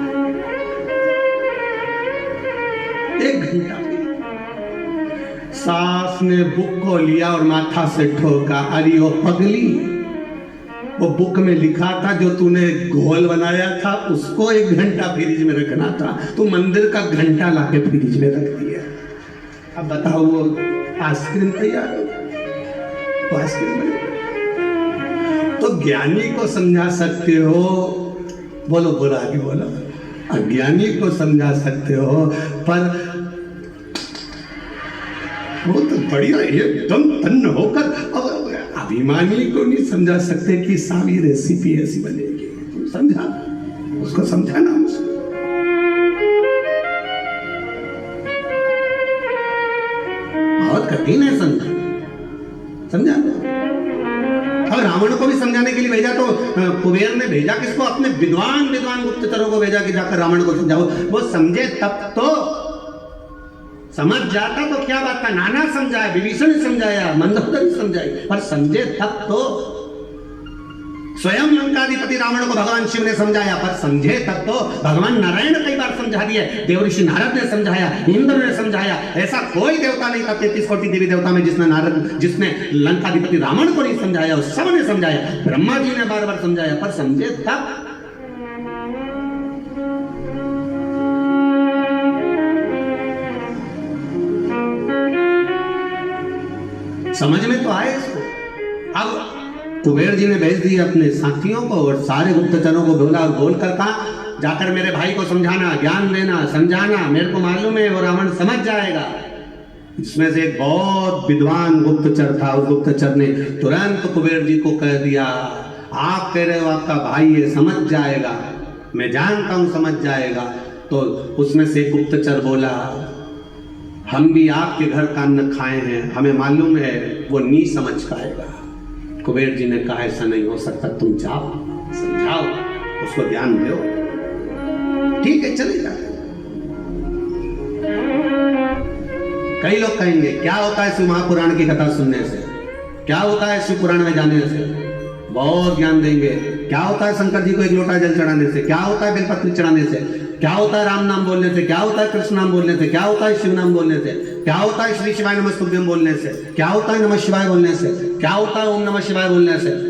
1 घंटा। सास ने बुक को लिया और माथा से ठोका, अरे ओ पगली, वो बुक में लिखा था जो तूने घोल बनाया था उसको 1 घंटा फ्रिज में रखना था, तू मंदिर का घंटा लाके फ्रिज में रख दिया। अब बताओ वो आइसक्रीम तैयार हो, वो आइसक्रीम बनेगा। तो ज्ञानी को समझा सकते हो, बोलो बोलो आगे बोलो, अज्ञानी को समझा सकते हो, पर वो तो बढ़िया एकदम तन्न होकर अब अभिमानी को नहीं समझा सकते कि सारी रेसिपी ऐसी बनेगी। तुम समझा, उसको समझाना उसको। बहुत कठिन है समझा। और रावण को भी समझाने के लिए भेजा तो कुबेर ने भेजा किसको? अपने विद्वान गुप्तचरों को भेजा कि जाकर रावण को समझाओ। वो समझे तब तो, समझ जाता तो क्या बात था, नाना समझाया, विभीषण ने समझाया, मंदोदरी समझाई, पर समझे तब तो। स्वयं लंकाधिपति रावण को भगवान शिव ने समझाया, पर समझे तब तो। भगवान नारायण कई बार समझा दिए, देवऋषि नारद ने समझाया, इंद्र ने समझाया। ऐसा कोई देवता नहीं था 33 कोटि देवी देवता में जिसने लंकाधिपति रावण को नहीं समझाया, सबने समझाया। ब्रह्मा जी ने बार बार समझाया, पर समझे तब। समझ में तो आए इसको। अब कुबेर जी ने भेज दिए अपने साथियों को और सारे गुप्तचरों को बोला, और बोलकर कहा, जाकर मेरे भाई को समझाना, ज्ञान देना, समझाना, मेरे को मालूम है वो रावण समझ जाएगा। इसमें से एक बहुत विद्वान गुप्तचर था, उस गुप्तचर ने तुरंत कुबेर जी को कह दिया, आप कह रहे हो आपका भाई है, समझ जाएगा, मैं जानता हूं समझ जाएगा। तो उसमें से गुप्तचर बोला, हम भी आपके घर का अन्न खाए हैं, हमें मालूम है वो नहीं समझ पाएगा। कुबेर जी ने कहा, ऐसा नहीं हो सकता, तुम जाओ समझाओ उसको, ज्ञान दो। ठीक है चले जाओ। कई लोग कहेंगे क्या होता है शिव महापुराण की कथा सुनने से, क्या होता है शिव पुराण में जाने से, बहुत ज्ञान देंगे। क्या होता है शंकर जी को 1 लोटा जल चढ़ाने से, क्या होता है बेलपत्र चढ़ाने से, क्या होता है राम नाम बोलने से, क्या होता है कृष्ण नाम बोलने से, क्या होता है शिव नाम बोलने से, क्या होता है श्री शिवाय नमस्तुभ्यम बोलने से, क्या होता है नमः शिवाय बोलने से, क्या होता है ओम नमः शिवाय बोलने से।